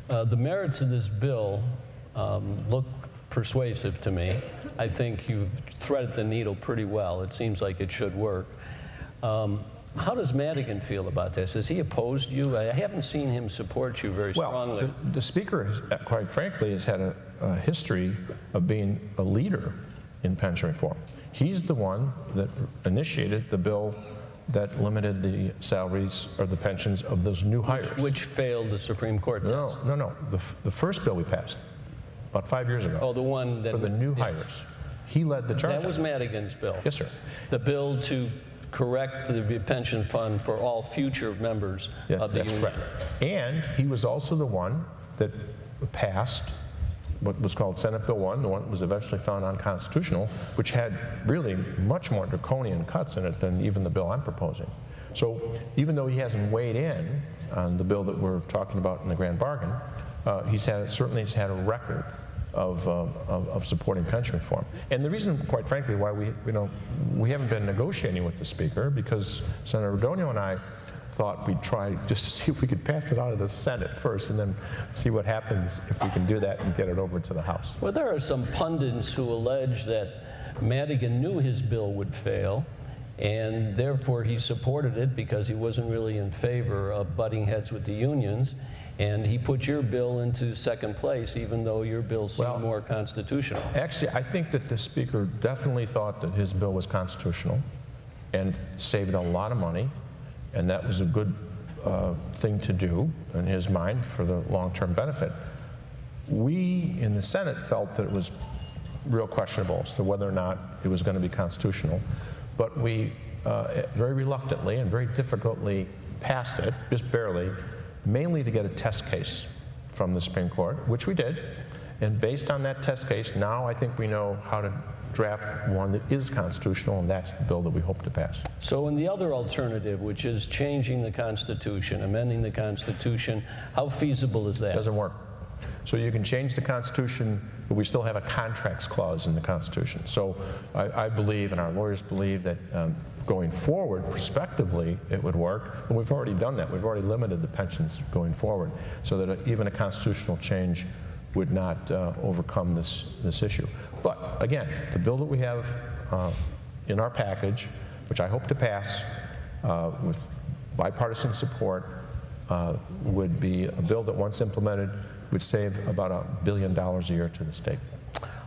the merits of this bill look persuasive to me. I think you've threaded the needle pretty well. It seems like it should work. How does Madigan feel about this? Has he opposed you? I haven't seen him support you very strongly. Well, the Speaker, quite frankly, has had a history of being a leader in pension reform. He's the one that initiated the bill that limited the salaries or the pensions of those new hires. Which failed the Supreme Court test. No. The first bill we passed, about 5 years ago. Oh, the one that... For the new hires. He led the charge. That was Madigan's bill. Yes, sir. The bill to correct the pension fund for all future members of the union. That's correct. And he was also the one that passed what was called Senate Bill 1, the one that was eventually found unconstitutional, which had really much more draconian cuts in it than even the bill I'm proposing. So even though he hasn't weighed in on the bill that we're talking about in the grand bargain, certainly he's had a record of supporting pension reform. And the reason, quite frankly, why we haven't been negotiating with the Speaker, because Senator Radonio and I thought we'd try just to see if we could pass it out of the Senate first and then see what happens if we can do that and get it over to the House. Well, there are some pundits who allege that Madigan knew his bill would fail, and therefore he supported it because he wasn't really in favor of butting heads with the unions, and he put your bill into second place, even though your bill seemed more constitutional. Actually, I think that the Speaker definitely thought that his bill was constitutional and saved a lot of money, and that was a good thing to do in his mind for the long-term benefit. We in the Senate felt that it was real questionable as to whether or not it was going to be constitutional, but we very reluctantly and very difficultly passed it, just barely, mainly to get a test case from the Supreme Court, which we did. And based on that test case, now I think we know how to draft one that is constitutional, and that's the bill that we hope to pass. So in the other alternative, which is changing the Constitution, amending the Constitution, how feasible is that? It doesn't work. So you can change the Constitution, but we still have a contracts clause in the Constitution. So I believe, and our lawyers believe, that going forward, prospectively, it would work. And we've already done that. We've already limited the pensions going forward, so that even a constitutional change would not overcome this issue. But again, the bill that we have in our package, which I hope to pass with bipartisan support, would be a bill that, once implemented, would save about $1 billion a year to the state.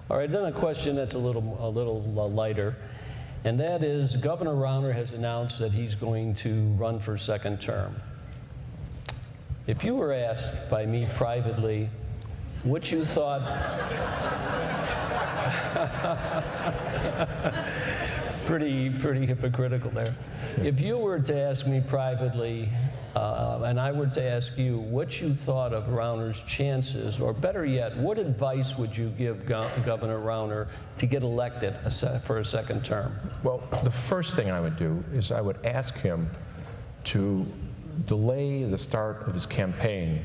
All right, then a question that's a little lighter, and that is Governor Rauner has announced that he's going to run for second term. If you were asked by me privately what you thought pretty hypocritical there. If you were to ask me privately, and I were to ask you what you thought of Rauner's chances, or better yet, what advice would you give Governor Rauner to get elected for a second term? Well, the first thing I would do is I would ask him to delay the start of his campaign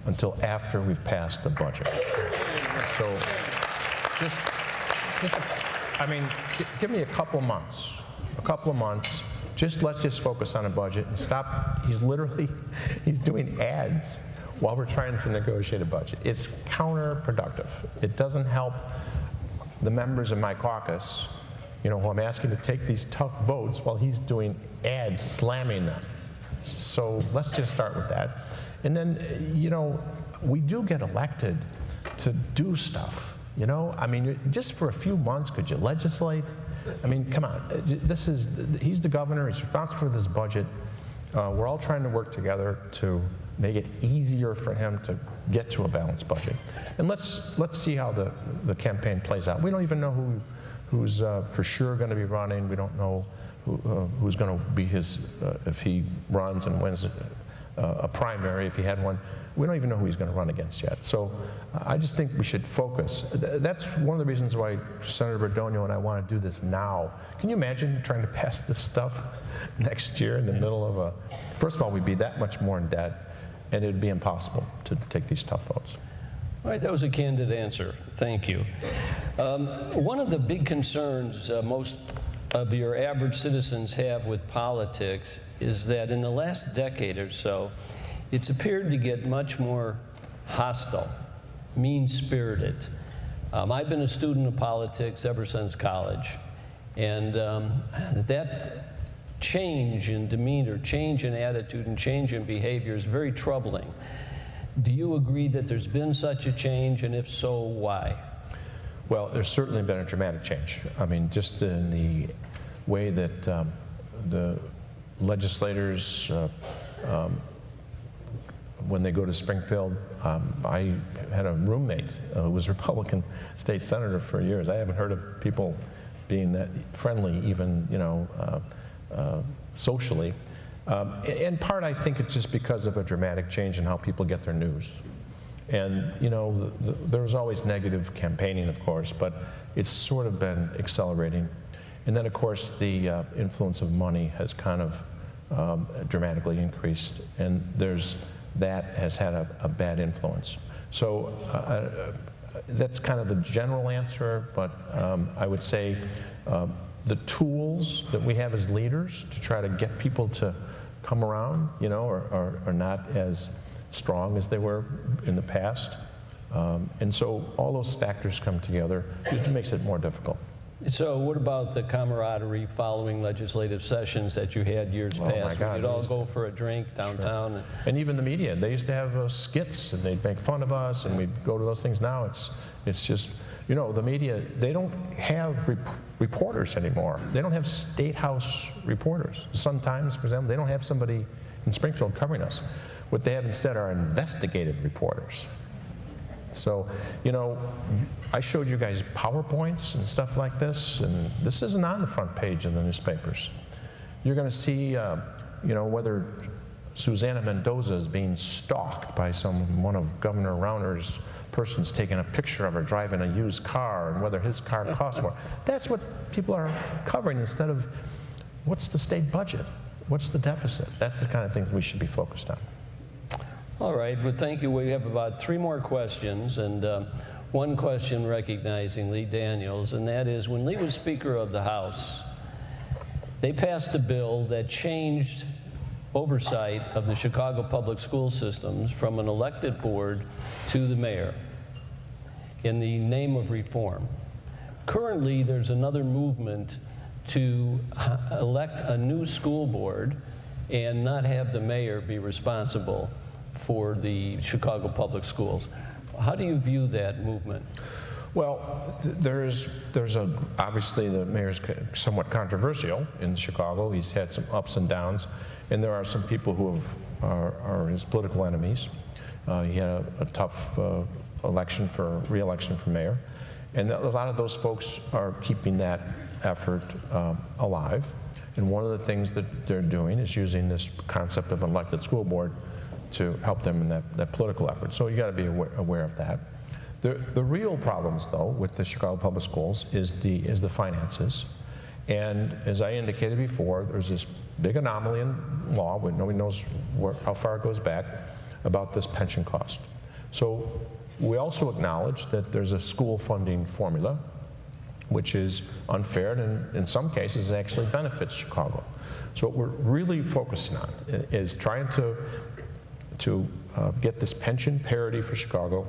until after we've passed the budget. So I mean, give me a couple of months. Let's just focus on a budget and stop. He's doing ads while we're trying to negotiate a budget. It's counterproductive. It doesn't help the members of my caucus, who I'm asking to take these tough votes while he's doing ads slamming them. So let's just start with that. And then, we do get elected to do stuff. I mean, just for a few months, could you legislate? I mean, come on. He's the governor. He's responsible for this budget. We're all trying to work together to make it easier for him to get to a balanced budget. And let's see how the campaign plays out. We don't even know who's for sure going to be running. We don't know who's going to be his if he runs and wins a primary, if he had one. We don't even know who he's going to run against yet. So I just think we should focus. That's one of the reasons why Senator Berdonio and I want to do this now. Can you imagine trying to pass this stuff next year in the middle of first of all, we'd be that much more in debt, and it would be impossible to take these tough votes. All right, that was a candid answer. Thank you. One of the big concerns most of your average citizens have with politics is that in the last decade or so, it's appeared to get much more hostile, mean-spirited. I've been a student of politics ever since college, and that change in demeanor, change in attitude, and change in behavior is very troubling. Do you agree that there's been such a change, and if so, why? Well, there's certainly been a dramatic change. I mean, just in the way that the legislators, when they go to Springfield, I had a roommate who was a Republican state senator for years. I haven't heard of people being that friendly, even, socially. In part, I think it's just because of a dramatic change in how people get their news. And, there's always negative campaigning, of course, but it's sort of been accelerating. And then, of course, the influence of money has kind of dramatically increased, and that has had a bad influence. So that's kind of the general answer, but I would say the tools that we have as leaders to try to get people to come around, are not as strong as they were in the past. And so all those factors come together. It makes it more difficult. So what about the camaraderie following legislative sessions that you had years past? My God, you'd all go for a drink downtown? Sure. And even the media. They used to have skits, and they'd make fun of us, and we'd go to those things. Now it's just, the media, they don't have reporters anymore. They don't have State House reporters. The Sun-Times, for example, they don't have somebody in Springfield covering us. What they have instead are investigative reporters. So, I showed you guys PowerPoints and stuff like this, and this isn't on the front page of the newspapers. You're going to see, whether Susana Mendoza is being stalked by one of Governor Rauner's persons taking a picture of her driving a used car, and whether his car costs more. That's what people are covering instead of what's the state budget? What's the deficit? That's the kind of things we should be focused on. All right, well, thank you. We have about 3 more questions, and one question recognizing Lee Daniels, and that is, when Lee was Speaker of the House, they passed a bill that changed oversight of the Chicago public school systems from an elected board to the mayor in the name of reform. Currently, there's another movement to elect a new school board and not have the mayor be responsible for the Chicago Public Schools. How do you view that movement? Well, obviously the mayor's somewhat controversial in Chicago. He's had some ups and downs, and there are some people who are his political enemies. He had a tough re-election for mayor, and a lot of those folks are keeping that effort alive. And one of the things that they're doing is using this concept of an elected school board to help them in that political effort. So you got to be aware of that. The real problems, though, with the Chicago Public Schools is the finances. And as I indicated before, there's this big anomaly in law, where nobody knows how far it goes back, about this pension cost. So we also acknowledge that there's a school funding formula, which is unfair and in some cases actually benefits Chicago. So what we're really focusing on is trying to get this pension parity for Chicago,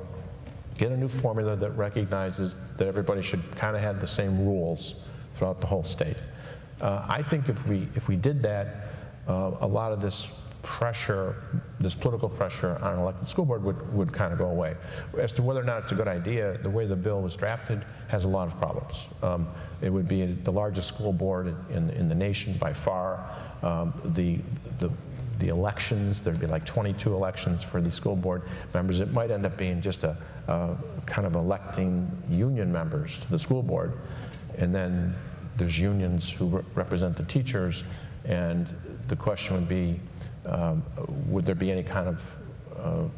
get a new formula that recognizes that everybody should kind of have the same rules throughout the whole state. I think if we did that, a lot of this pressure, this political pressure on an elected school board would kind of go away. As to whether or not it's a good idea, the way the bill was drafted has a lot of problems. It would be the largest school board in the nation by far. The elections, there'd be like 22 elections for the school board members. It might end up being just a kind of electing union members to the school board, and then there's unions who represent the teachers, and the question would be, would there be any kind of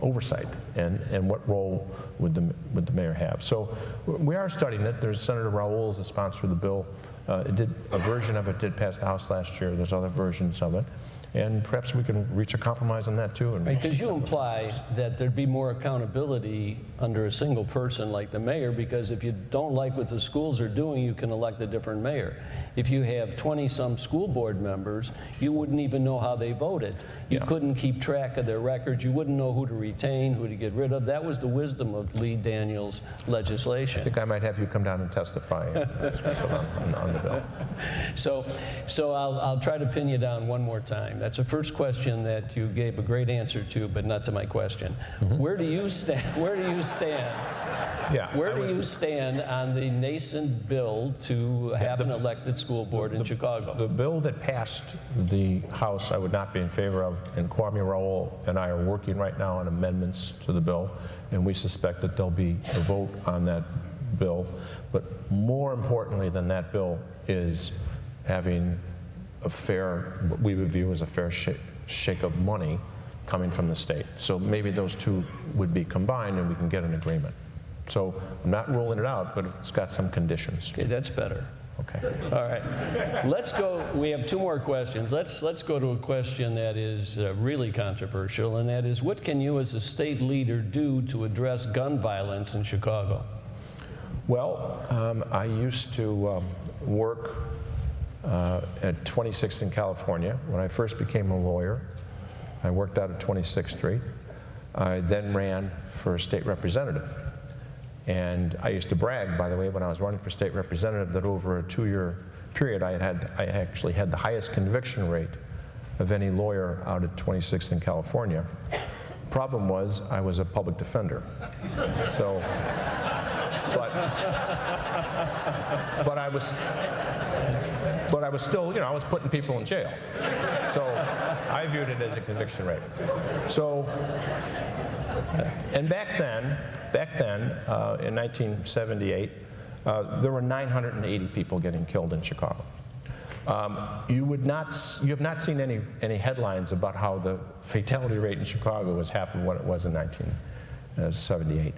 oversight, and what role would the mayor have? So we are studying it. There's Senator Raoul is the sponsor of the bill. A version of it did pass the House last year. There's other versions of it. And perhaps we can reach a compromise on that too. Because you imply that there'd be more accountability under a single person like the mayor, because if you don't like what the schools are doing, you can elect a different mayor. If you have 20-some school board members, you wouldn't even know how they voted. You couldn't keep track of their records. You wouldn't know who to retain, who to get rid of. That was the wisdom of Lee Daniels' legislation. I think I might have you come down and testify on the bill. So I'll try to pin you down one more time. That's the first question that you gave a great answer to, but not to my question. Mm-hmm. Where do you stand? Where do you stand? Yeah, where do you stand on the nascent bill to have an elected school board in Chicago? The bill that passed the House, I would not be in favor of, and Kwame Raoul and I are working right now on amendments to the bill, and we suspect that there'll be a vote on that bill. But more importantly than that bill is having a fair, what we would view as a fair shake of money coming from the state. So maybe those two would be combined and we can get an agreement. So I'm not ruling it out, but it's got some conditions. Okay, that's better. Okay. All right. Let's go. We have two more questions. Let's go to a question that is really controversial, and that is, what can you as a state leader do to address gun violence in Chicago? Well, I used to work at 26th in California. When I first became a lawyer, I worked out at 26th Street. I then ran for state representative. And I used to brag, by the way, when I was running for state representative, that over a 2-year period I actually had the highest conviction rate of any lawyer out at 26th in California. Problem was, I was a public defender. So, but I was still, I was putting people in jail. So I viewed it as a conviction rate. So, and back then, in 1978, there were 980 people getting killed in Chicago. You have not seen any headlines about how the fatality rate in Chicago was half of what it was in 1978.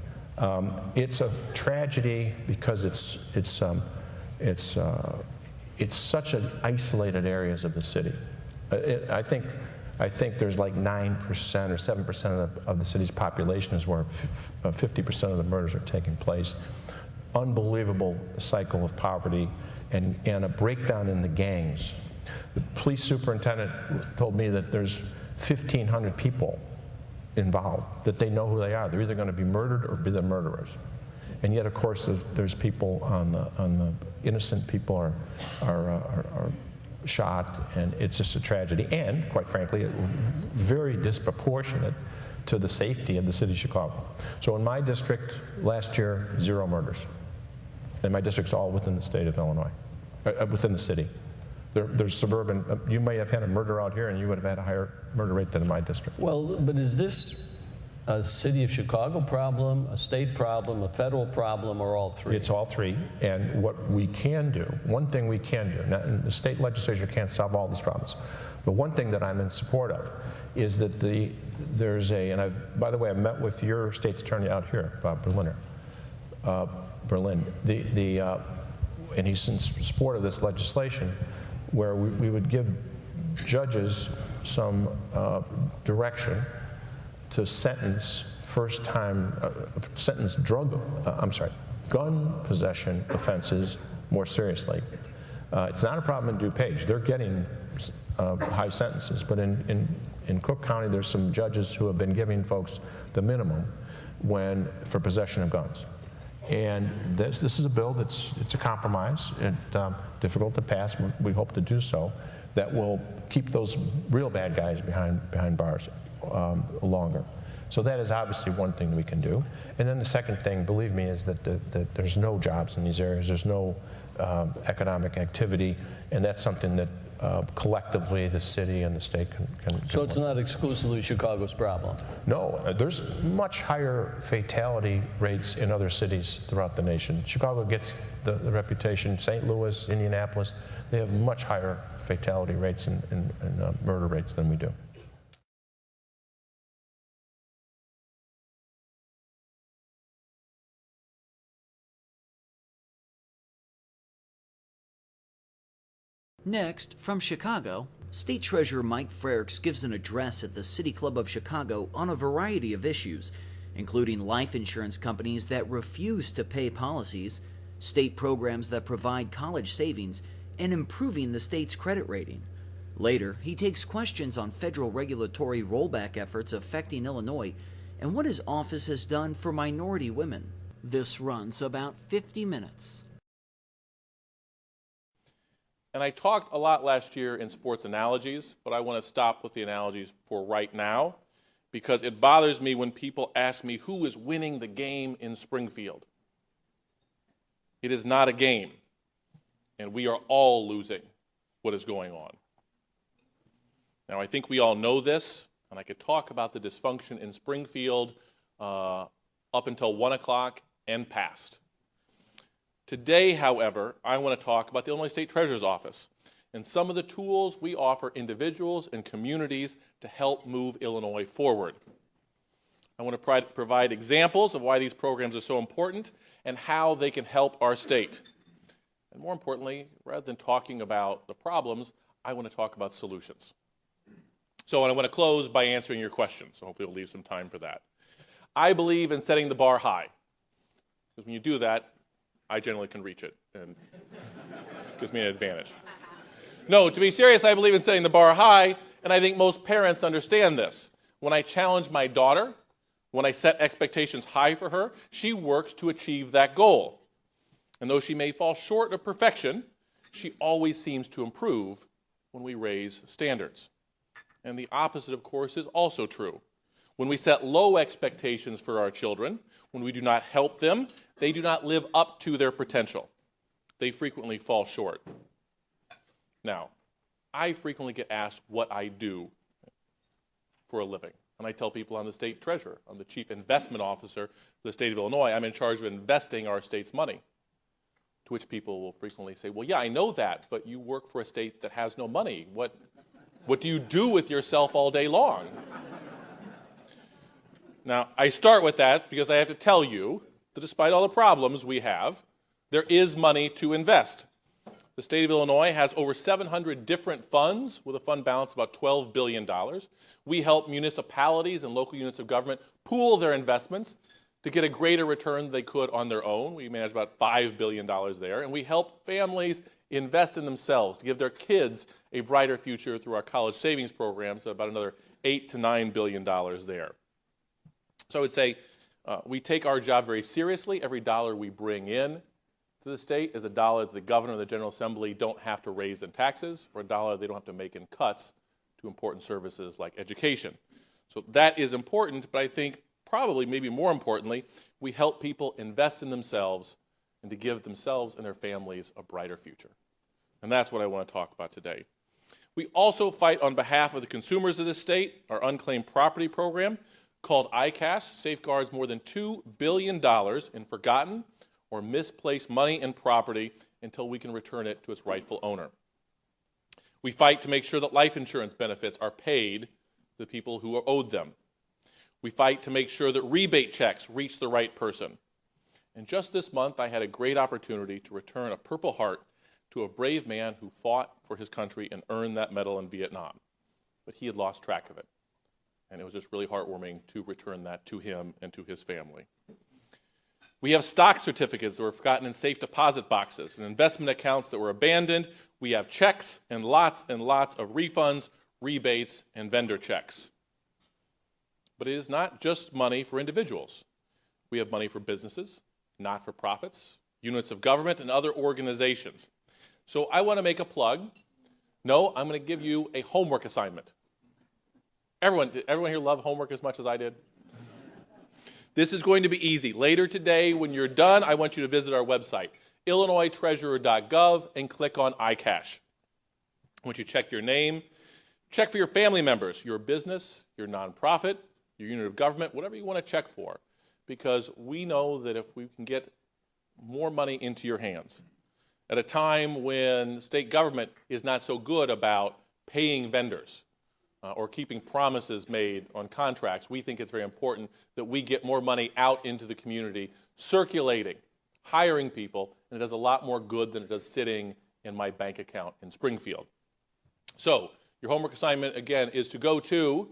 It's a tragedy because it's such an isolated areas of the city. I think there's like 9% or 7% of the city's population is where 50% of the murders are taking place. Unbelievable cycle of poverty and a breakdown in the gangs. The police superintendent told me that there's 1,500 people involved, that they know who they are. They're either going to be murdered or be the murderers. And yet, of course, there's people on the innocent people are shot, and it's just a tragedy. And, quite frankly, very disproportionate to the safety of the city of Chicago. So in my district, last year, 0 murders. And my district's all within the state of Illinois, within the city. There's suburban, you may have had a murder out here and you would have had a higher murder rate than in my district. Well, but is this a city of Chicago problem, a state problem, a federal problem, or all three? It's all three. And what we can do, one thing we can do, now, the state legislature can't solve all these problems, but one thing that I'm in support of is that there's a, and by the way, I met with your state's attorney out here, Bob Berlin, and he's in support of this legislation where we would give judges some direction to sentence gun possession offenses more seriously. It's not a problem in DuPage. They're getting high sentences, but in Cook County, there's some judges who have been giving folks the minimum for possession of guns. And this is a bill it's a compromise. It's difficult to pass. We hope to do so. That will keep those real bad guys behind bars longer. So that is obviously one thing we can do. And then the second thing, believe me, is that there's no jobs in these areas. There's no economic activity, and that's something that collectively the city and the state can So it's not exclusively Chicago's problem? No, there's much higher fatality rates in other cities throughout the nation. Chicago gets the reputation. St. Louis, Indianapolis, they have much higher fatality rates and murder rates than we do. Next, from Chicago, State Treasurer Mike Frerich gives an address at the City Club of Chicago on a variety of issues, including life insurance companies that refuse to pay policies, state programs that provide college savings, and improving the state's credit rating. Later, he takes questions on federal regulatory rollback efforts affecting Illinois and what his office has done for minority women. This runs about 50 minutes. And I talked a lot last year in sports analogies, but I want to stop with the analogies for right now because it bothers me when people ask me who is winning the game in Springfield. It is not a game, and we are all losing what is going on. Now, I think we all know this, and I could talk about the dysfunction in Springfield up until 1 o'clock and past. Today, however, I want to talk about the Illinois State Treasurer's Office and some of the tools we offer individuals and communities to help move Illinois forward. I want to provide examples of why these programs are so important and how they can help our state. And more importantly, rather than talking about the problems, I want to talk about solutions. So I want to close by answering your questions, so hopefully we'll leave some time for that. I believe in setting the bar high, because when you do that, I generally can reach it, and gives me an advantage. No, to be serious, I believe in setting the bar high, and I think most parents understand this. When I challenge my daughter, when I set expectations high for her, she works to achieve that goal. And though she may fall short of perfection, she always seems to improve when we raise standards. And the opposite, of course, is also true. When we set low expectations for our children, when we do not help them, they do not live up to their potential. They frequently fall short. Now, I frequently get asked what I do for a living. And I tell people I'm the state treasurer. I'm the chief investment officer for the state of Illinois. I'm in charge of investing our state's money. To which people will frequently say, well, yeah, I know that, but you work for a state that has no money. What do you do with yourself all day long? Now, I start with that because I have to tell you that despite all the problems we have, there is money to invest. The state of Illinois has over 700 different funds with a fund balance of about $12 billion. We help municipalities and local units of government pool their investments to get a greater return than they could on their own. We manage about $5 billion there. And we help families invest in themselves to give their kids a brighter future through our college savings programs, so about another $8 to $9 billion there. So I would say We take our job very seriously. Every dollar we bring in to the state is a dollar that the governor and the General Assembly don't have to raise in taxes, or a dollar they don't have to make in cuts to important services like education. So that is important, but I think probably maybe more importantly, we help people invest in themselves and to give themselves and their families a brighter future. And that's what I want to talk about today. We also fight on behalf of the consumers of this state. Our unclaimed property program, called iCash, safeguards more than $2 billion in forgotten or misplaced money and property until we can return it to its rightful owner. We fight to make sure that life insurance benefits are paid to the people who are owed them. We fight to make sure that rebate checks reach the right person. And just this month, I had a great opportunity to return a Purple Heart to a brave man who fought for his country and earned that medal in Vietnam. But he had lost track of it. And it was just really heartwarming to return that to him and to his family. We have stock certificates that were forgotten in safe deposit boxes and investment accounts that were abandoned. We have checks and lots of refunds, rebates, and vendor checks. But it is not just money for individuals. We have money for businesses, not-for-profits, units of government, and other organizations. So I want to make a plug. No, I'm going to give you a homework assignment. Everyone here love homework as much as I did? This is going to be easy. Later today, when you're done, I want you to visit our website, illinoistreasurer.gov, and click on iCash. I want you to check your name, check for your family members, your business, your nonprofit, your unit of government, whatever you want to check for, because we know that if we can get more money into your hands at a time when state government is not so good about paying vendors, or keeping promises made on contracts, we think it's very important that we get more money out into the community, circulating, hiring people, and it does a lot more good than it does sitting in my bank account in Springfield. So, your homework assignment, again, is to go to...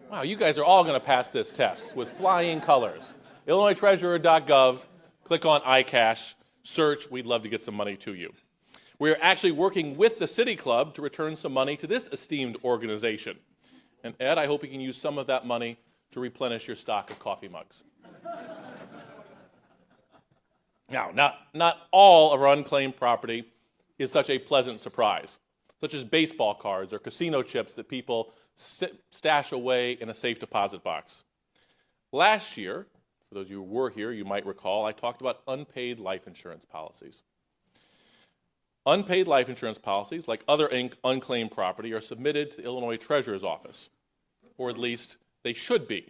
Wow, you guys are all going to pass this test with flying colors. illinoistreasurer.gov, click on iCash, search, we'd love to get some money to you. We're actually working with the City Club to return some money to this esteemed organization. And Ed, I hope you can use some of that money to replenish your stock of coffee mugs. Now, not all of our unclaimed property is such a pleasant surprise, such as baseball cards or casino chips that people stash away in a safe deposit box. Last year, for those of you who were here, you might recall, I talked about unpaid life insurance policies. Unpaid life insurance policies, like other unclaimed property, are submitted to the Illinois Treasurer's Office, or at least they should be.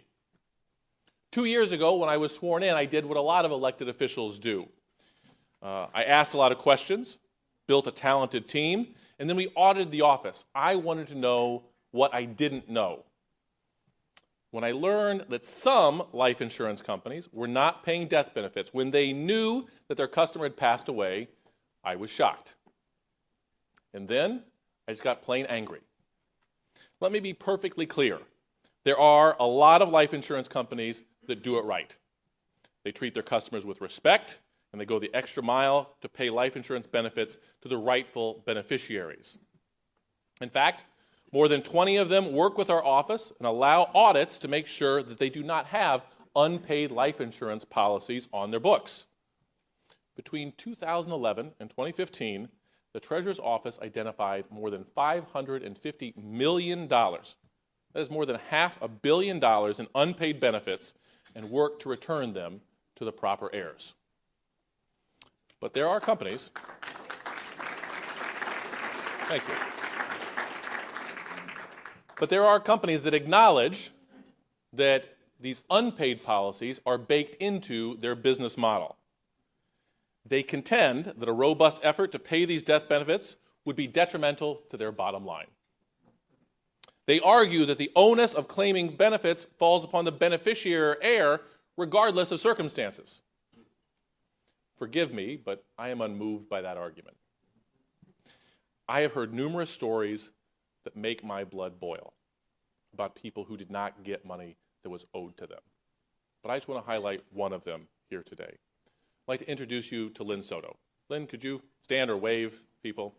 2 years ago, when I was sworn in, I did what a lot of elected officials do. I asked a lot of questions, built a talented team, and then we audited the office. I wanted to know what I didn't know. When I learned that some life insurance companies were not paying death benefits when they knew that their customer had passed away, I was shocked. And then I just got plain angry. Let me be perfectly clear. There are a lot of life insurance companies that do it right. They treat their customers with respect, and they go the extra mile to pay life insurance benefits to the rightful beneficiaries. In fact, more than 20 of them work with our office and allow audits to make sure that they do not have unpaid life insurance policies on their books. Between 2011 and 2015, the Treasurer's Office identified more than $550 million. That is more than $500 million in unpaid benefits, and worked to return them to the proper heirs. But there are companies... Thank you. But there are companies that acknowledge that these unpaid policies are baked into their business model. They contend that a robust effort to pay these death benefits would be detrimental to their bottom line. They argue that the onus of claiming benefits falls upon the beneficiary or heir regardless of circumstances. Forgive me, but I am unmoved by that argument. I have heard numerous stories that make my blood boil about people who did not get money that was owed to them. But I just want to highlight one of them here today. I'd like to introduce you to Lynn Soto. Lynn, could you stand or wave, people?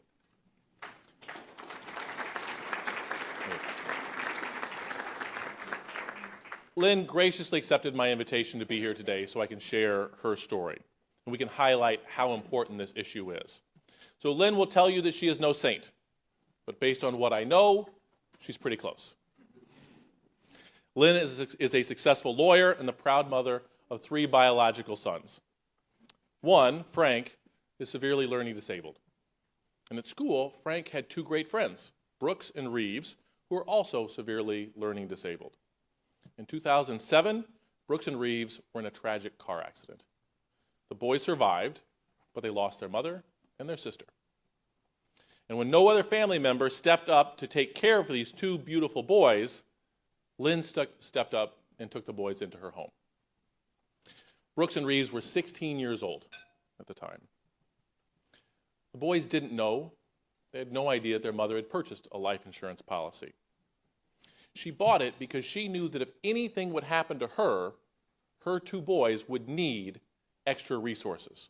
Lynn graciously accepted my invitation to be here today so I can share her story, and we can highlight how important this issue is. So Lynn will tell you that she is no saint, but based on what I know, she's pretty close. Lynn is a successful lawyer and the proud mother of 3 biological sons. One, Frank, is severely learning disabled. And at school, Frank had 2 great friends, Brooks and Reeves, who were also severely learning disabled. In 2007, Brooks and Reeves were in a tragic car accident. The boys survived, but they lost their mother and their sister. And when no other family member stepped up to take care of these 2 beautiful boys, Lynn stepped up and took the boys into her home. Brooks and Reeves were 16 years old at the time. The boys didn't know. They had no idea that their mother had purchased a life insurance policy. She bought it because she knew that if anything would happen to her, her 2 boys would need extra resources.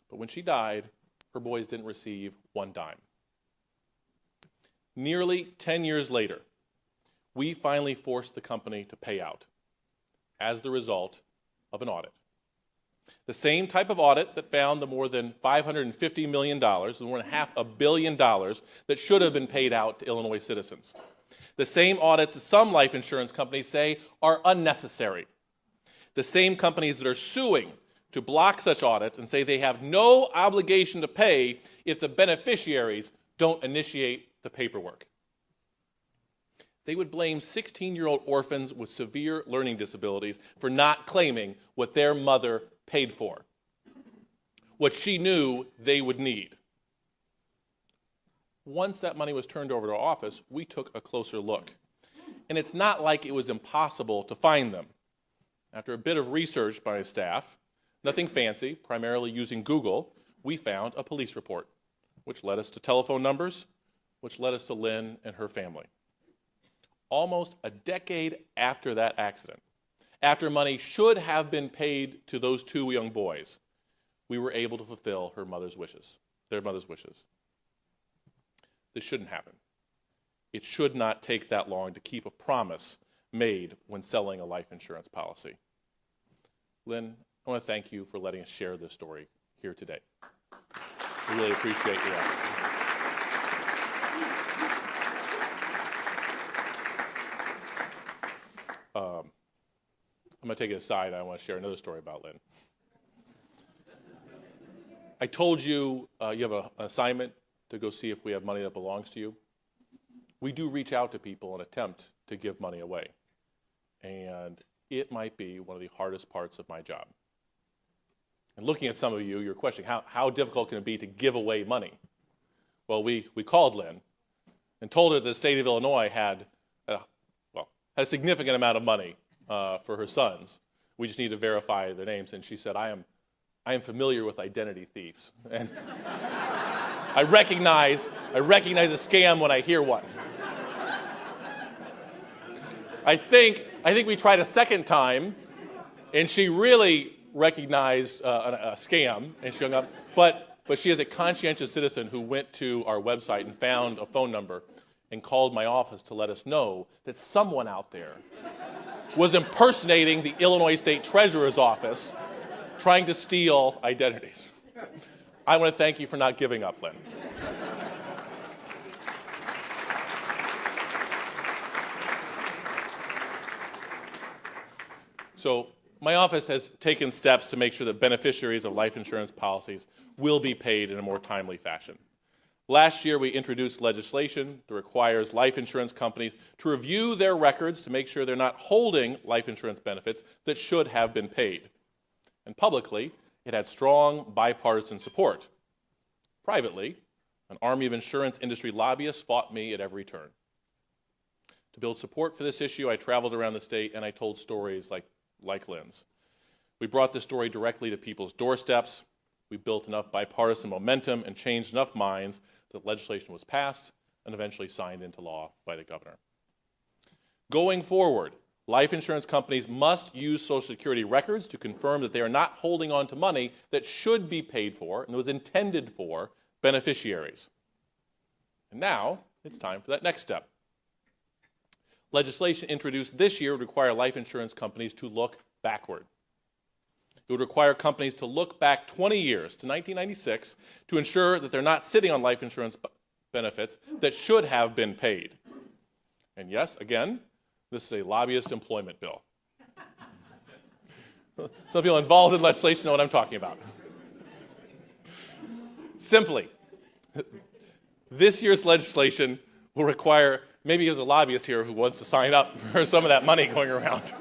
But when she died, her boys didn't receive 1 dime. Nearly 10 years later, we finally forced the company to pay out as the result of an audit. The same type of audit that found the more than $550 million, more than $500 million that should have been paid out to Illinois citizens. The same audits that some life insurance companies say are unnecessary. The same companies that are suing to block such audits and say they have no obligation to pay if the beneficiaries don't initiate the paperwork. They would blame 16-year-old orphans with severe learning disabilities for not claiming what their mother paid for, what she knew they would need. Once that money was turned over to our office, we took a closer look. And it's not like it was impossible to find them. After a bit of research by my staff, nothing fancy, primarily using Google, we found a police report, which led us to telephone numbers, which led us to Lynn and her family. Almost a decade after that accident, after money should have been paid to those 2 young boys, we were able to fulfill their mother's wishes. This shouldn't happen. It should not take that long to keep a promise made when selling a life insurance policy. Lynn, I want to thank you for letting us share this story here today. We really appreciate your effort. I'm going to take it aside. I want to share another story about Lynn. I told you you have an assignment to go see if we have money that belongs to you. We do reach out to people and attempt to give money away. And it might be one of the hardest parts of my job. And looking at some of you, you're questioning, how difficult can it be to give away money? Well, we called Lynn and told her the state of Illinois had a significant amount of money for her sons. We just need to verify their names. And she said, I am familiar with identity thieves. And I recognize a scam when I hear one. I think we tried a second time, and she really recognized a scam, and she hung up. But she is a conscientious citizen who went to our website and found a phone number and called my office to let us know that someone out there was impersonating the Illinois State Treasurer's office trying to steal identities. I want to thank you for not giving up, Lynn. So my office has taken steps to make sure that beneficiaries of life insurance policies will be paid in a more timely fashion. Last year, we introduced legislation that requires life insurance companies to review their records to make sure they're not holding life insurance benefits that should have been paid. And publicly, it had strong bipartisan support. Privately, an army of insurance industry lobbyists fought me at every turn. To build support for this issue, I traveled around the state and I told stories like Lynn's. We brought this story directly to people's doorsteps. We built enough bipartisan momentum and changed enough minds that legislation was passed and eventually signed into law by the governor. Going forward, life insurance companies must use Social Security records to confirm that they are not holding on to money that should be paid for and was intended for beneficiaries. And now it's time for that next step. Legislation introduced this year would require life insurance companies to look backward. It would require companies to look back 20 years to 1996 to ensure that they're not sitting on life insurance benefits that should have been paid. And yes, again, this is a lobbyist employment bill. Some people involved in legislation know what I'm talking about. Simply, this year's legislation will require, maybe there's a lobbyist here who wants to sign up for some of that money going around.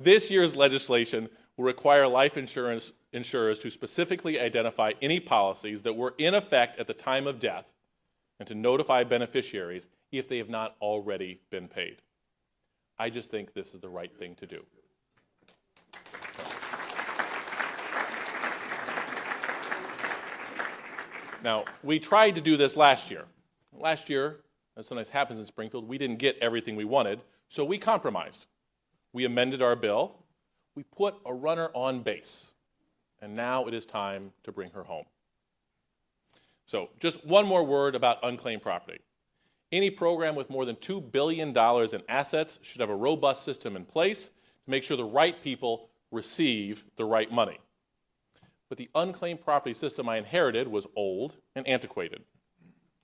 This year's legislation will require life insurers to specifically identify any policies that were in effect at the time of death and to notify beneficiaries if they have not already been paid. I just think this is the right thing to do. Now, we tried to do this last year. Last year, as sometimes happens in Springfield, we didn't get everything we wanted, so we compromised. We amended our bill. We put a runner on base. And now it is time to bring her home. So just one more word about unclaimed property. Any program with more than $2 billion in assets should have a robust system in place to make sure the right people receive the right money. But the unclaimed property system I inherited was old and antiquated.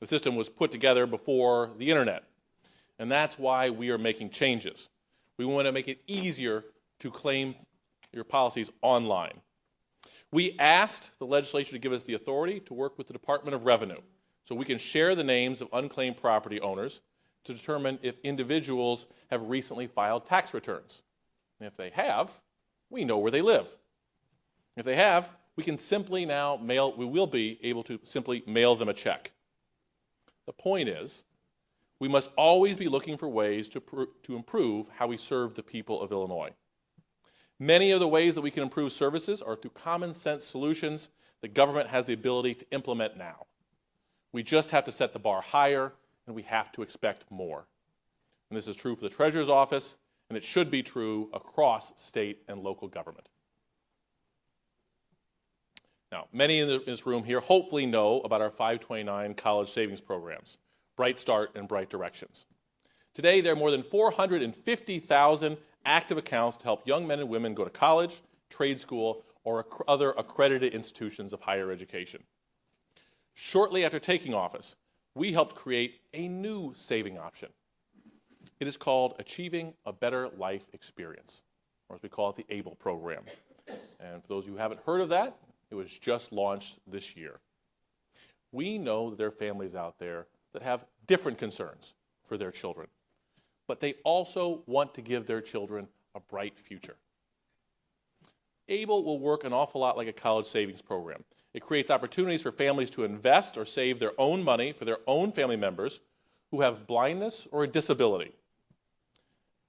The system was put together before the internet. And that's why we are making changes. We want to make it easier to claim your policies online. We asked the legislature to give us the authority to work with the Department of Revenue so we can share the names of unclaimed property owners to determine if individuals have recently filed tax returns. And if they have, we know where they live. If they have, we will be able to simply mail them a check. The point is, we must always be looking for ways to improve how we serve the people of Illinois. Many of the ways that we can improve services are through common sense solutions that government has the ability to implement now. We just have to set the bar higher, and we have to expect more. And this is true for the Treasurer's Office, and it should be true across state and local government. Now, many in this room here hopefully know about our 529 college savings programs, Bright Start and Bright Directions. Today, there are more than 450,000 active accounts to help young men and women go to college, trade school, or other accredited institutions of higher education. Shortly after taking office, we helped create a new saving option. It is called Achieving a Better Life Experience, or as we call it, the ABLE program. And for those of you who haven't heard of that, it was just launched this year. We know that there are families out there that have different concerns for their children, but they also want to give their children a bright future. ABLE will work an awful lot like a college savings program. It creates opportunities for families to invest or save their own money for their own family members who have blindness or a disability.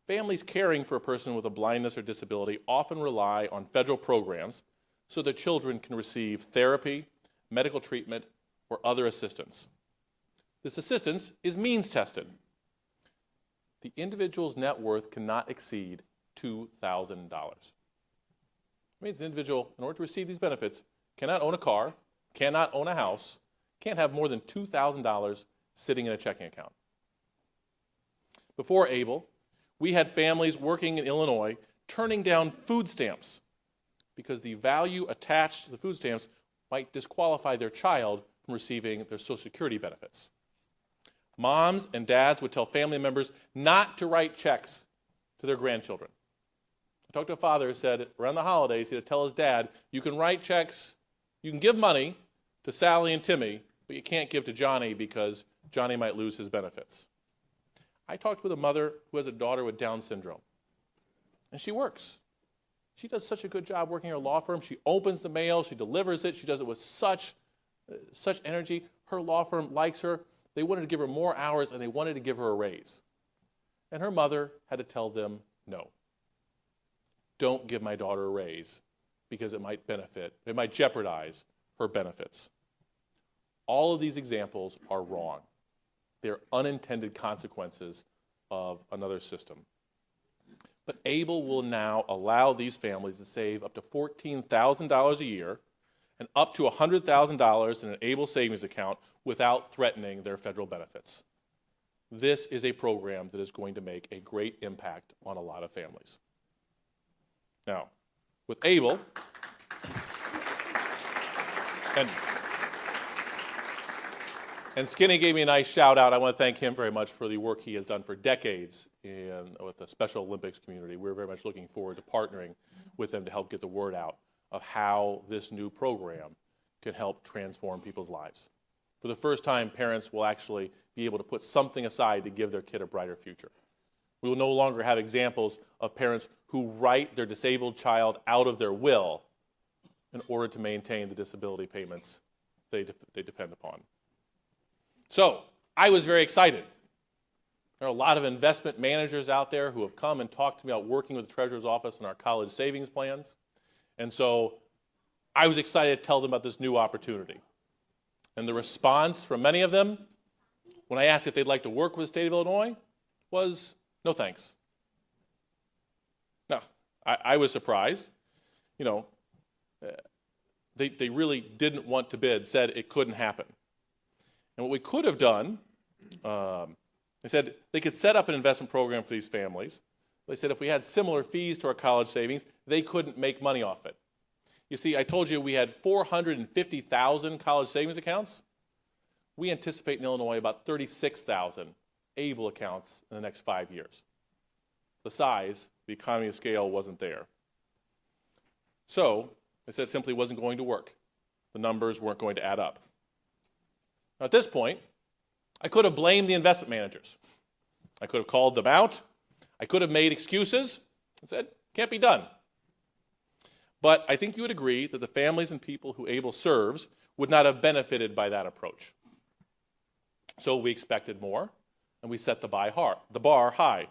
Families caring for a person with a blindness or disability often rely on federal programs so their children can receive therapy, medical treatment, or other assistance. This assistance is means tested. The individual's net worth cannot exceed $2,000. It means an individual, in order to receive these benefits, cannot own a car, cannot own a house, can't have more than $2,000 sitting in a checking account. Before ABLE, we had families working in Illinois turning down food stamps because the value attached to the food stamps might disqualify their child from receiving their Social Security benefits. Moms and dads would tell family members not to write checks to their grandchildren. I talked to a father who said around the holidays he had to tell his dad, you can write checks, you can give money to Sally and Timmy, but you can't give to Johnny because Johnny might lose his benefits. I talked with a mother who has a daughter with Down syndrome, and she works. She does such a good job working in her law firm. She opens the mail, she delivers it, she does it with such energy. Her law firm likes her. They wanted to give her more hours, and they wanted to give her a raise. And her mother had to tell them, no. Don't give my daughter a raise because it might jeopardize her benefits. All of these examples are wrong. They're unintended consequences of another system. But ABLE will now allow these families to save up to $14,000 a year and up to $100,000 in an ABLE savings account without threatening their federal benefits. This is a program that is going to make a great impact on a lot of families. Now, with Abel, and Skinny gave me a nice shout out. I want to thank him very much for the work he has done for decades with the Special Olympics community. We're very much looking forward to partnering with them to help get the word out of how this new program can help transform people's lives. For the first time, parents will actually be able to put something aside to give their kid a brighter future. We will no longer have examples of parents who write their disabled child out of their will in order to maintain the disability payments they depend upon. So, I was very excited. There are a lot of investment managers out there who have come and talked to me about working with the Treasurer's Office on our college savings plans. And so, I was excited to tell them about this new opportunity. And the response from many of them, when I asked if they'd like to work with the state of Illinois, was no thanks. Now, I was surprised. You know, they really didn't want to bid, said it couldn't happen. And what we could have done, they said they could set up an investment program for these families. They said if we had similar fees to our college savings, they couldn't make money off it. You see, I told you we had 450,000 college savings accounts. We anticipate in Illinois about 36,000 ABLE accounts in the next 5 years. The size, the economy of scale wasn't there. So, they said it simply wasn't going to work. The numbers weren't going to add up. Now, at this point, I could have blamed the investment managers. I could have called them out. I could have made excuses and said, can't be done. But I think you would agree that the families and people who ABLE serves would not have benefited by that approach. So we expected more, and we set the bar high.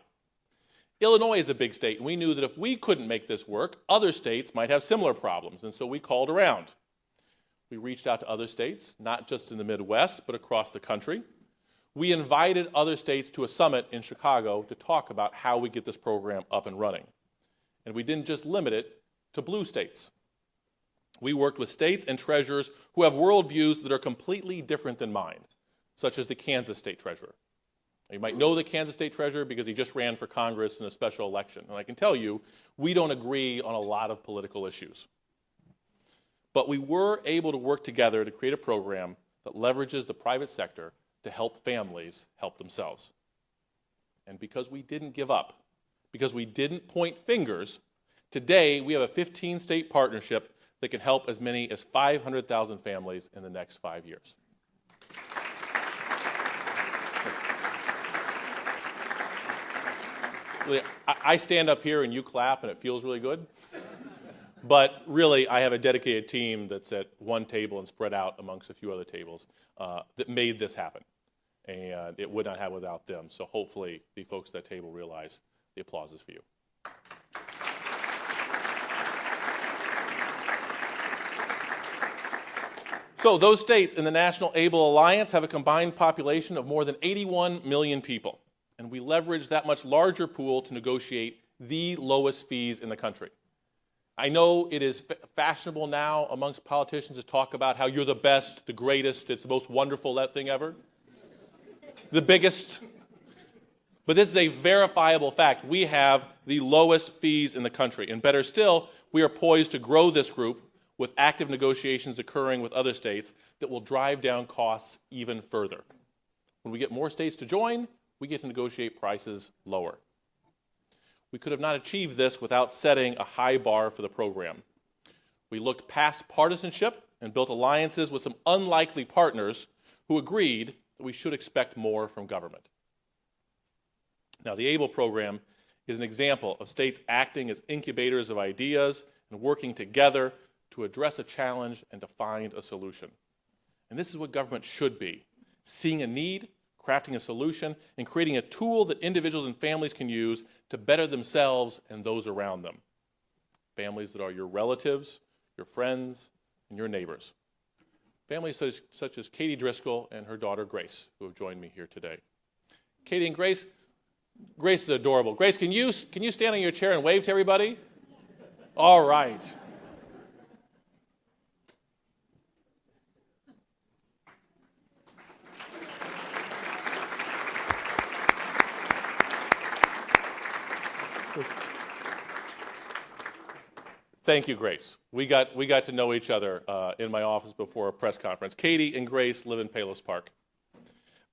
Illinois is a big state, and we knew that if we couldn't make this work, other states might have similar problems, and so we called around. We reached out to other states, not just in the Midwest, but across the country. We invited other states to a summit in Chicago to talk about how we get this program up and running. And we didn't just limit it to blue states. We worked with states and treasurers who have worldviews that are completely different than mine, such as the Kansas State Treasurer. You might know the Kansas State Treasurer because he just ran for Congress in a special election. And I can tell you, we don't agree on a lot of political issues. But we were able to work together to create a program that leverages the private sector to help families help themselves. And because we didn't give up, because we didn't point fingers, today we have a 15-state partnership that can help as many as 500,000 families in the next 5 years. I stand up here and you clap and it feels really good. But really, I have a dedicated team that's at one table and spread out amongst a few other tables that made this happen. And it would not have without them. So hopefully the folks at that table realize the applause is for you. So those states in the National ABLE Alliance have a combined population of more than 81 million people. And we leverage that much larger pool to negotiate the lowest fees in the country. I know it is fashionable now amongst politicians to talk about how you're the best, the greatest, it's the most wonderful thing ever, the biggest. But this is a verifiable fact. We have the lowest fees in the country. And better still, we are poised to grow this group with active negotiations occurring with other states that will drive down costs even further. When we get more states to join, we get to negotiate prices lower. We could have not achieved this without setting a high bar for the program. We looked past partisanship and built alliances with some unlikely partners who agreed that we should expect more from government. Now, the ABLE program is an example of states acting as incubators of ideas and working together to address a challenge and to find a solution. And this is what government should be: seeing a need, crafting a solution, and creating a tool that individuals and families can use to better themselves and those around them. Families that are your relatives, your friends, and your neighbors. Families such as Katie Driscoll and her daughter Grace, who have joined me here today. Katie and Grace is adorable. Grace, can you stand on your chair and wave to everybody? All right. Thank you, Grace. We got to know each other in my office before a press conference. Katie and Grace live in Palos Park.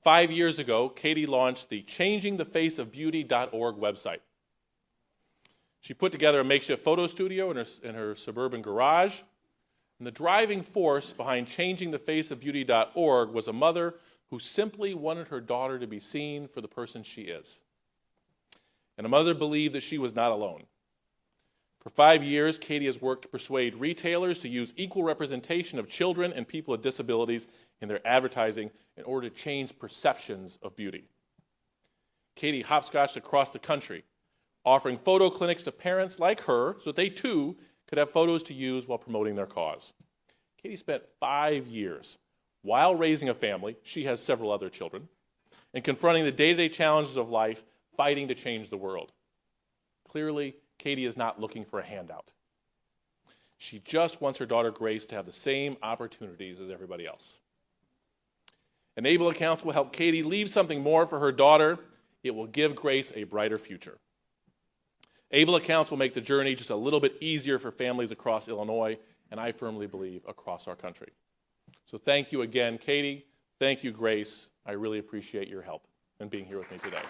5 years ago, Katie launched the changingthefaceofbeauty.org website. She put together a makeshift photo studio in her suburban garage. And the driving force behind changingthefaceofbeauty.org was a mother who simply wanted her daughter to be seen for the person she is. And a mother believed that she was not alone. For 5 years, Katie has worked to persuade retailers to use equal representation of children and people with disabilities in their advertising in order to change perceptions of beauty. Katie hopscotched across the country, offering photo clinics to parents like her so that they too could have photos to use while promoting their cause. Katie spent 5 years while raising a family, she has several other children, and confronting the day-to-day challenges of life, fighting to change the world. Clearly, Katie is not looking for a handout. She just wants her daughter Grace to have the same opportunities as everybody else. Enable accounts will help Katie leave something more for her daughter. It will give Grace a brighter future. Able accounts will make the journey just a little bit easier for families across Illinois, and I firmly believe across our country. So thank you again, Katie. Thank you, Grace. I really appreciate your help and being here with me today.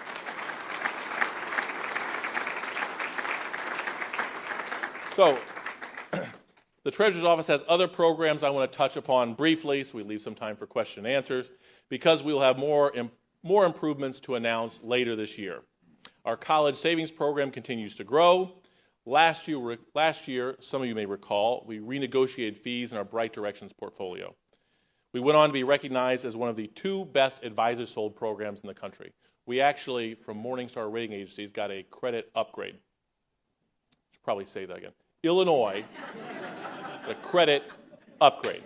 So, the Treasurer's Office has other programs I want to touch upon briefly, so we leave some time for question and answers, because we will have more improvements to announce later this year. Our college savings program continues to grow. Last year, some of you may recall, we renegotiated fees in our Bright Directions portfolio. We went on to be recognized as one of the 2 best advisor-sold programs in the country. We actually, from Morningstar rating agencies, got a credit upgrade. I should probably say that again. Illinois, a credit upgrade.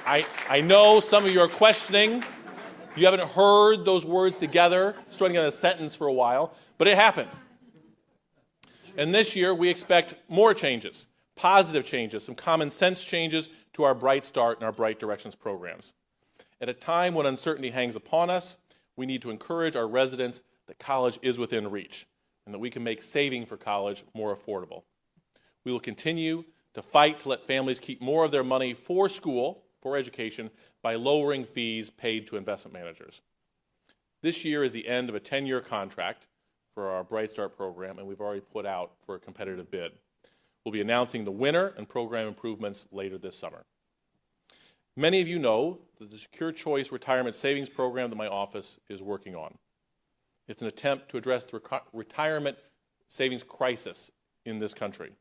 I know some of you are questioning. You haven't heard those words together, strung in a sentence for a while, but it happened. And this year, we expect more changes, positive changes, some common sense changes to our Bright Start and our Bright Directions programs. At a time when uncertainty hangs upon us, we need to encourage our residents that college is within reach and that we can make saving for college more affordable. We will continue to fight to let families keep more of their money for school, for education, by lowering fees paid to investment managers. This year is the end of a 10-year contract for our Bright Start program, and we've already put out for a competitive bid. We'll be announcing the winner and program improvements later this summer. Many of you know that the Secure Choice Retirement Savings Program that my office is working on. It's an attempt to address the retirement savings crisis in this country.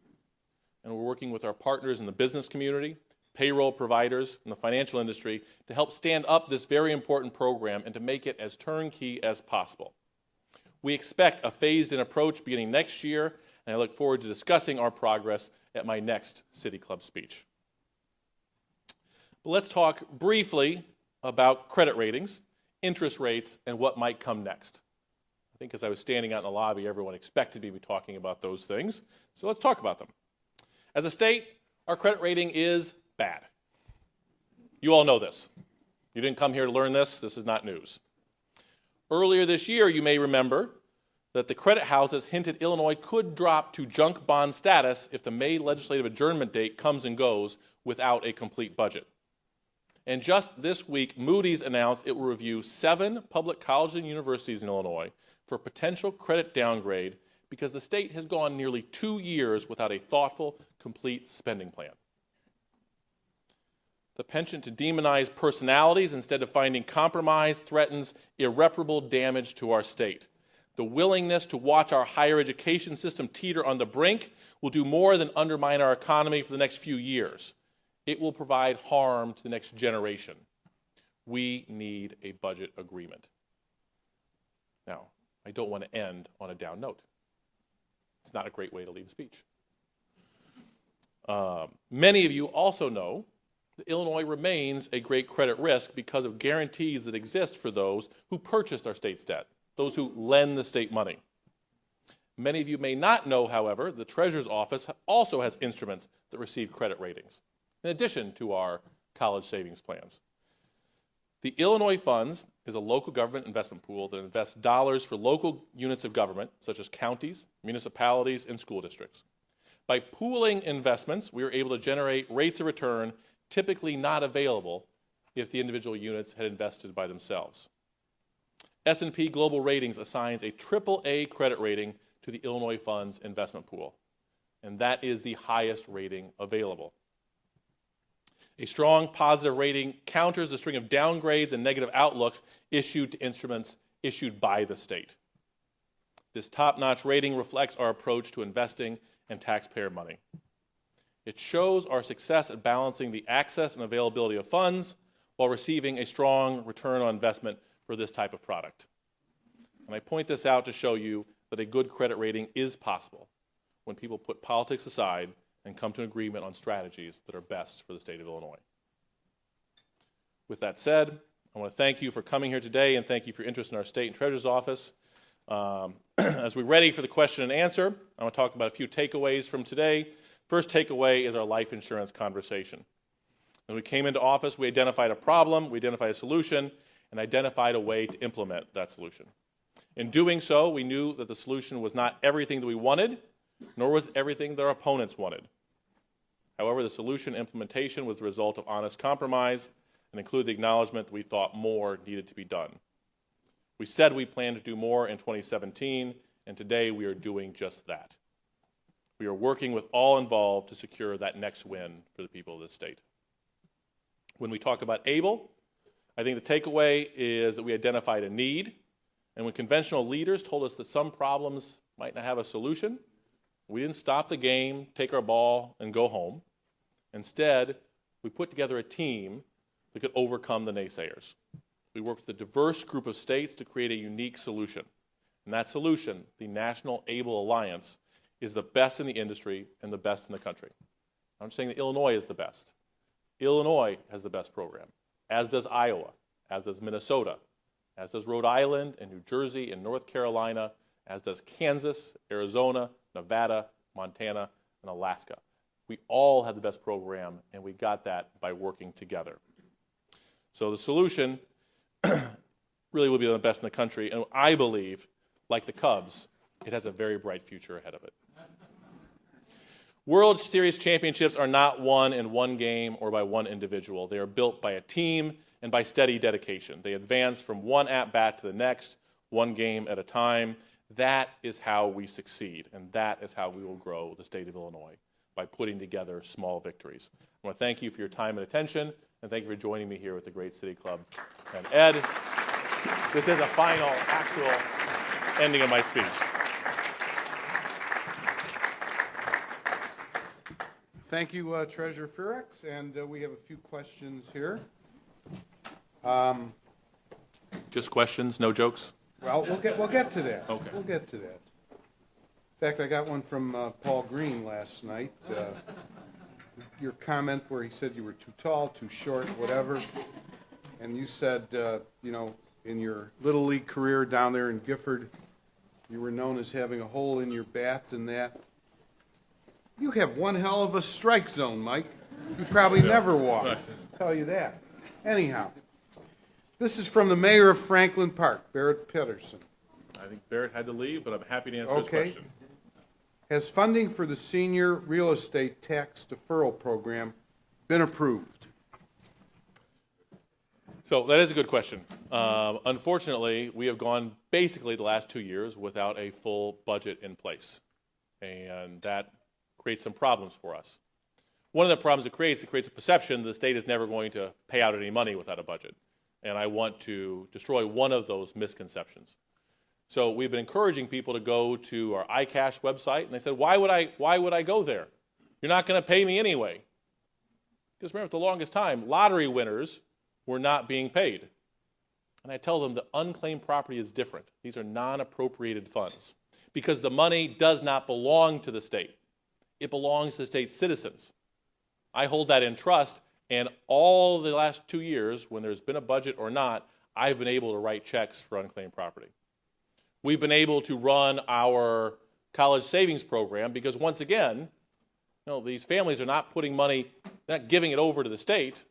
And we're working with our partners in the business community, payroll providers, and the financial industry to help stand up this very important program and to make it as turnkey as possible. We expect a phased-in approach beginning next year, and I look forward to discussing our progress at my next City Club speech. But let's talk briefly about credit ratings, interest rates, and what might come next. I think as I was standing out in the lobby, everyone expected me to be talking about those things, so let's talk about them. As a state, our credit rating is bad. You all know this. You didn't come here to learn this. This is not news. Earlier this year, you may remember that the credit houses hinted Illinois could drop to junk bond status if the May legislative adjournment date comes and goes without a complete budget. And just this week, Moody's announced it will review 7 public colleges and universities in Illinois for potential credit downgrade because the state has gone nearly 2 years without a thoughtful, complete spending plan. The penchant to demonize personalities instead of finding compromise threatens irreparable damage to our state. The willingness to watch our higher education system teeter on the brink will do more than undermine our economy for the next few years. It will provide harm to the next generation. We need a budget agreement. Now, I don't want to end on a down note. It's not a great way to leave a speech. Many of you also know that Illinois remains a great credit risk because of guarantees that exist for those who purchased our state's debt, those who lend the state money. Many of you may not know, however, the Treasurer's Office also has instruments that receive credit ratings, in addition to our college savings plans. The Illinois Funds is a local government investment pool that invests dollars for local units of government, such as counties, municipalities, and school districts. By pooling investments, we were able to generate rates of return typically not available if the individual units had invested by themselves. S&P Global Ratings assigns a AAA credit rating to the Illinois Funds investment pool, and that is the highest rating available. A strong positive rating counters the string of downgrades and negative outlooks issued to instruments issued by the state. This top-notch rating reflects our approach to investing and taxpayer money. It shows our success at balancing the access and availability of funds while receiving a strong return on investment for this type of product. And I point this out to show you that a good credit rating is possible when people put politics aside and come to an agreement on strategies that are best for the state of Illinois. With that said, I want to thank you for coming here today and thank you for your interest in our state and treasurer's office. As we're ready for the question and answer, I want to talk about a few takeaways from today. First takeaway is our life insurance conversation. When we came into office, we identified a problem, we identified a solution, and identified a way to implement that solution. In doing so, we knew that the solution was not everything that we wanted, nor was everything that our opponents wanted. However, the solution implementation was the result of honest compromise and included the acknowledgement that we thought more needed to be done. We said we planned to do more in 2017, and today we are doing just that. We are working with all involved to secure that next win for the people of this state. When we talk about ABLE, I think the takeaway is that we identified a need, and when conventional leaders told us that some problems might not have a solution, we didn't stop the game, take our ball, and go home. Instead, we put together a team that could overcome the naysayers. We worked with a diverse group of states to create a unique solution. And that solution, the National ABLE Alliance, is the best in the industry and the best in the country. I'm saying that Illinois is the best. Illinois has the best program, as does Iowa, as does Minnesota, as does Rhode Island and New Jersey and North Carolina, as does Kansas, Arizona, Nevada, Montana, and Alaska. We all have the best program, and we got that by working together. So the solution really will be the best in the country, and I believe, like the Cubs, it has a very bright future ahead of it. World Series championships are not won in one game or by one individual. They are built by a team and by steady dedication. They advance from one at-bat to the next, one game at a time. That is how we succeed, and that is how we will grow the state of Illinois, by putting together small victories. I want to thank you for your time and attention, and thank you for joining me here with the Great City Club. And Ed, this is a final, actual ending of my speech. Thank you, Treasurer Frerich, and we have a few questions here. Just questions, no jokes? Well, we'll get to that. Okay. We'll get to that. In fact, I got one from Paul Green last night. Your comment where he said you were too tall, too short, whatever, and you said, in your Little League career down there in Gifford, you were known as having a hole in your bat and that. You have one hell of a strike zone, Mike. You probably never walked. I'll tell you that. Anyhow, this is from the mayor of Franklin Park, Barrett Pedersen. I think Barrett had to leave, but I'm happy to answer his question. Has funding for the senior real estate tax deferral program been approved? So that is a good question. Unfortunately, we have gone basically the last 2 years without a full budget in place, and that creates some problems for us. One of the problems it creates a perception that the state is never going to pay out any money without a budget, and I want to destroy one of those misconceptions. So we've been encouraging people to go to our iCash website, and they said, why would I go there? You're not going to pay me anyway. Because remember, for the longest time, lottery winners were not being paid. And I tell them the unclaimed property is different. These are non-appropriated funds because the money does not belong to the state. It belongs to the state's citizens. I hold that in trust, and all the last 2 years, when there's been a budget or not, I've been able to write checks for unclaimed property. We've been able to run our college savings program because, once again, these families are not putting money, they're not giving it over to the state.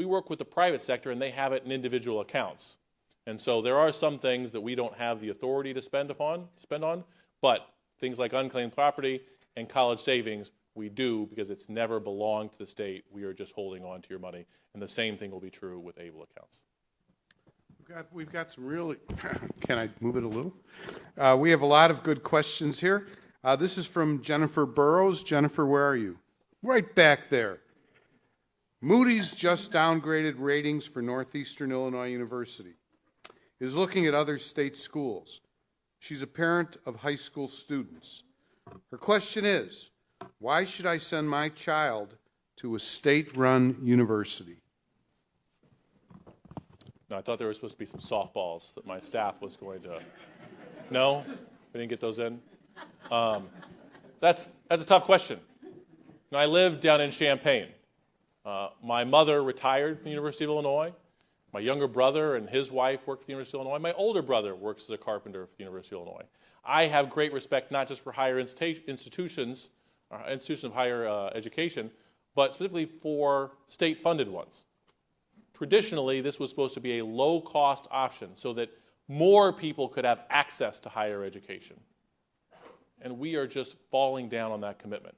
We work with the private sector, and they have it in individual accounts. And so there are some things that we don't have the authority to spend on, but things like unclaimed property and college savings, we do, because it's never belonged to the state. We are just holding on to your money. And the same thing will be true with ABLE accounts. We've got some really, can I move it a little? We have a lot of good questions here. This is from Jennifer Burrows. Jennifer, where are you? Right back there. Moody's just downgraded ratings for Northeastern Illinois University. Is looking at other state schools. She's a parent of high school students. Her question is, why should I send my child to a state-run university? No, I thought there were supposed to be some softballs that my staff was going to. No? We didn't get those in? That's a tough question. Now, I live down in Champaign. My mother retired from the University of Illinois. My younger brother and his wife work for the University of Illinois. My older brother works as a carpenter for the University of Illinois. I have great respect not just for higher institutions of higher education, but specifically for state-funded ones. Traditionally, this was supposed to be a low-cost option so that more people could have access to higher education. And we are just falling down on that commitment.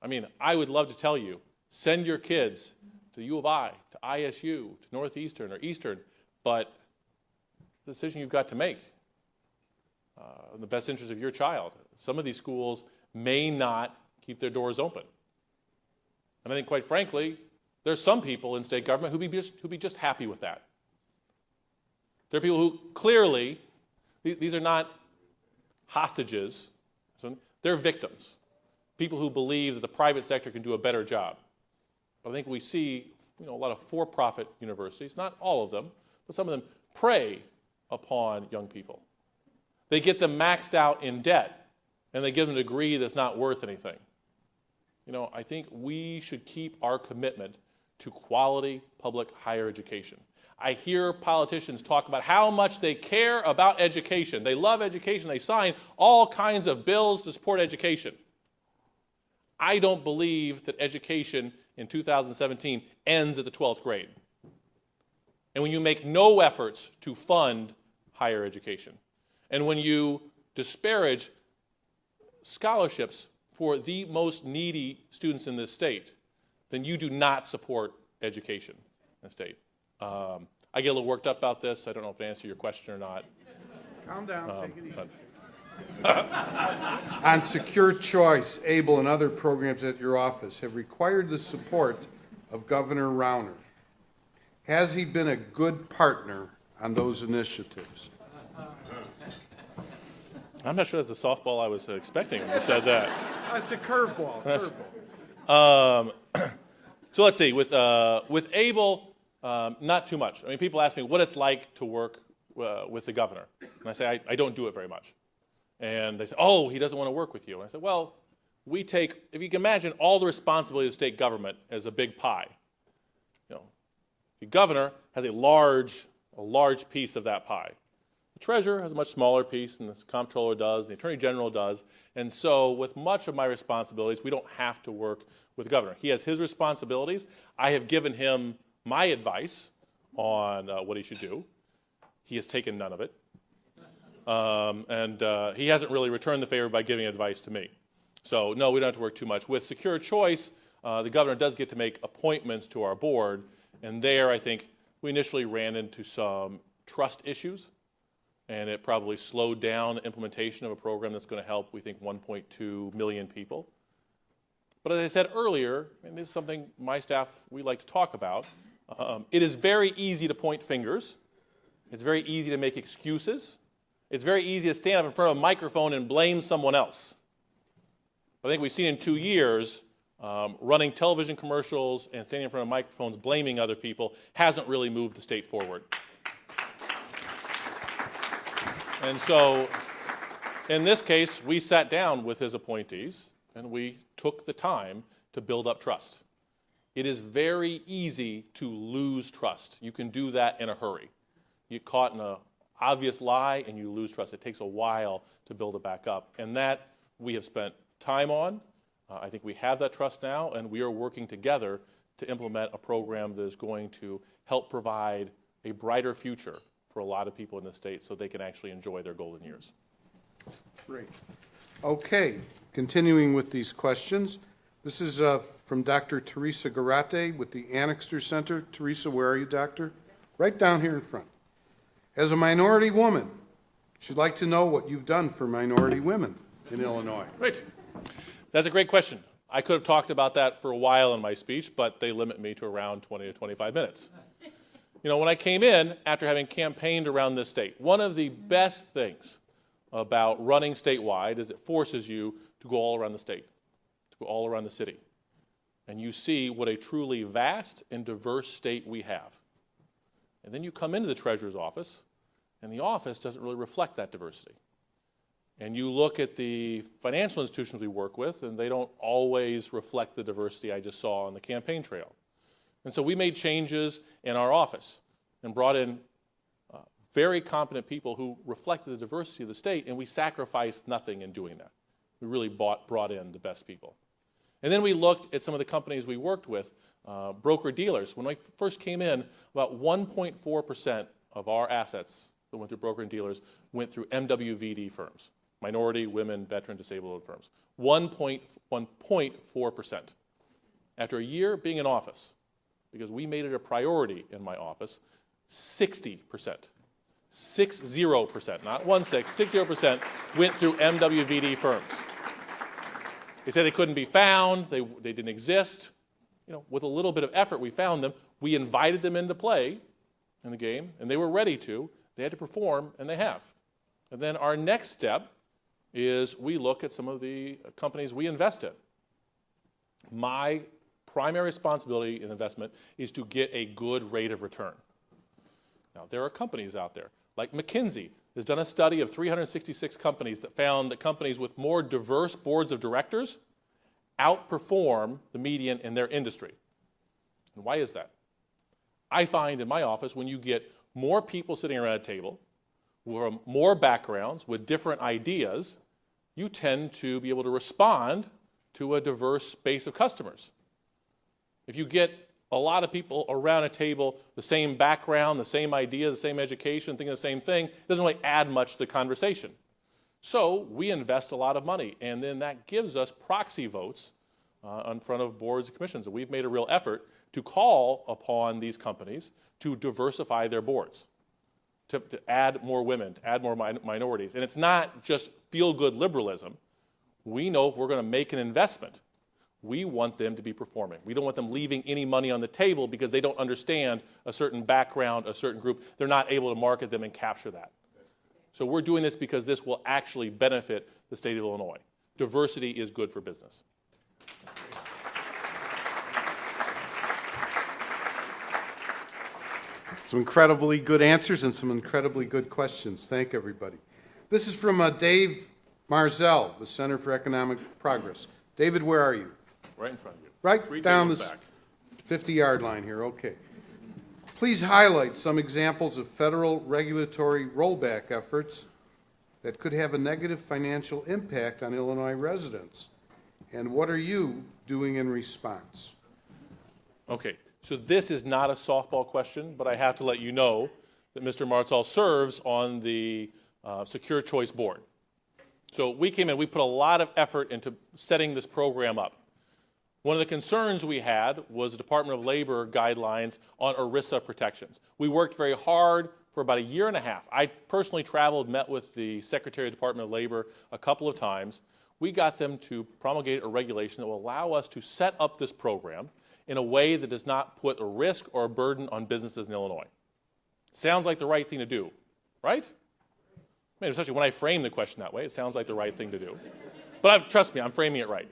I mean, I would love to tell you, send your kids to U of I, to ISU, to Northeastern or Eastern, but the decision you've got to make in the best interest of your child. Some of these schools may not keep their doors open. And I think, quite frankly, there's some people in state government who'd be just happy with that. There are people who clearly, these are not hostages, they're victims. People who believe that the private sector can do a better job. But I think we see a lot of for-profit universities, not all of them, but some of them prey upon young people. They get them maxed out in debt, and they give them a degree that's not worth anything. I think we should keep our commitment to quality public higher education. I hear politicians talk about how much they care about education. They love education. They sign all kinds of bills to support education. I don't believe that education in 2017 ends at the 12th grade. And when you make no efforts to fund higher education, and when you disparage scholarships for the most needy students in this state, then you do not support education in the state. I get a little worked up about this. I don't know if I answer your question or not. Calm down, take it easy. On secure choice, ABLE and other programs at your office have required the support of Governor Rauner. Has he been a good partner on those initiatives? I'm not sure that's the softball I was expecting when you said that. It's a curveball. So let's see. With ABLE, not too much. I mean, people ask me what it's like to work with the governor. And I say, I don't do it very much. And they say, oh, he doesn't want to work with you. And I said, well, we take, if you can imagine all the responsibility of the state government as a big pie. The governor has a large piece of that pie. The treasurer has a much smaller piece, and the comptroller does, and the attorney general does. And so with much of my responsibilities, we don't have to work with the governor. He has his responsibilities. I have given him my advice on what he should do. He has taken none of it. He hasn't really returned the favor by giving advice to me. So no, we don't have to work too much. With secure choice, the governor does get to make appointments to our board, and there I think we initially ran into some trust issues, and it probably slowed down the implementation of a program that's going to help, we think, 1.2 million people. But as I said earlier, and this is something my staff, we like to talk about, it is very easy to point fingers. It's very easy to make excuses. It's very easy to stand up in front of a microphone and blame someone else. I think we've seen in 2 years, running television commercials and standing in front of microphones blaming other people hasn't really moved the state forward. And so, in this case, we sat down with his appointees and we took the time to build up trust. It is very easy to lose trust. You can do that in a hurry. You get caught in an obvious lie and you lose trust. It takes a while to build it back up. And that we have spent time on. I think we have that trust now, and we are working together to implement a program that is going to help provide a brighter future for a lot of people in the state so they can actually enjoy their golden years. Great. Okay, continuing with these questions. This is from Dr. Teresa Garate with the Annixter Center. Teresa, where are you, doctor? Right down here in front. As a minority woman, she'd like to know what you've done for minority women in Illinois. Great. That's a great question. I could have talked about that for a while in my speech, but they limit me to around 20 to 25 minutes. You know, when I came in, after having campaigned around this state, one of the best things about running statewide is it forces you to go all around the state, to go all around the city. And you see what a truly vast and diverse state we have. And then you come into the treasurer's office, and the office doesn't really reflect that diversity. And you look at the financial institutions we work with, and they don't always reflect the diversity I just saw on the campaign trail. And so we made changes in our office and brought in very competent people who reflected the diversity of the state, and we sacrificed nothing in doing that. We really brought in the best people. And then we looked at some of the companies we worked with, broker-dealers. When I first came in, about 1.4% of our assets that went through broker and dealers went through MWVD firms, minority, women, veteran, disabled firms. 1.4%. After a year being in office, because we made it a priority in my office, 60%, 60%, not 60% went through MWVD firms. They said they couldn't be found, they didn't exist. You know, with a little bit of effort, we found them. We invited them into play in the game, and they were ready to. They had to perform, and they have. And then our next step is we look at some of the companies we invest in. My primary responsibility in investment is to get a good rate of return. Now, there are companies out there, like McKinsey has done a study of 366 companies that found that companies with more diverse boards of directors outperform the median in their industry. And why is that? I find in my office when you get more people sitting around a table with more backgrounds, with different ideas, you tend to be able to respond to a diverse base of customers. If you get a lot of people around a table, the same background, the same ideas, the same education, thinking the same thing, it doesn't really add much to the conversation. So we invest a lot of money, and then that gives us proxy votes in front of boards and commissions. And we've made a real effort to call upon these companies to diversify their boards, to add more women, to add more minorities. And it's not just feel-good liberalism. We know if we're going to make an investment, we want them to be performing. We don't want them leaving any money on the table because they don't understand a certain background, a certain group. They're not able to market them and capture that. So we're doing this because this will actually benefit the state of Illinois. Diversity is good for business. Some incredibly good answers and some incredibly good questions. Thank everybody. This is from Dave Marzell, the Center for Economic Progress. David, where are you? Right in front of you. Right down this 50-yard line here, okay. Please highlight some examples of federal regulatory rollback efforts that could have a negative financial impact on Illinois residents. And what are you doing in response? Okay, so this is not a softball question, but I have to let you know that Mr. Marzell serves on the Secure Choice Board. So we came in, we put a lot of effort into setting this program up. One of the concerns we had was the Department of Labor guidelines on ERISA protections. We worked very hard for about a year and a half. I personally traveled, met with the Secretary of the Department of Labor a couple of times. We got them to promulgate a regulation that will allow us to set up this program in a way that does not put a risk or a burden on businesses in Illinois. Sounds like the right thing to do, right? I mean, especially when I frame the question that way, it sounds like the right thing to do. But trust me, I'm framing it right.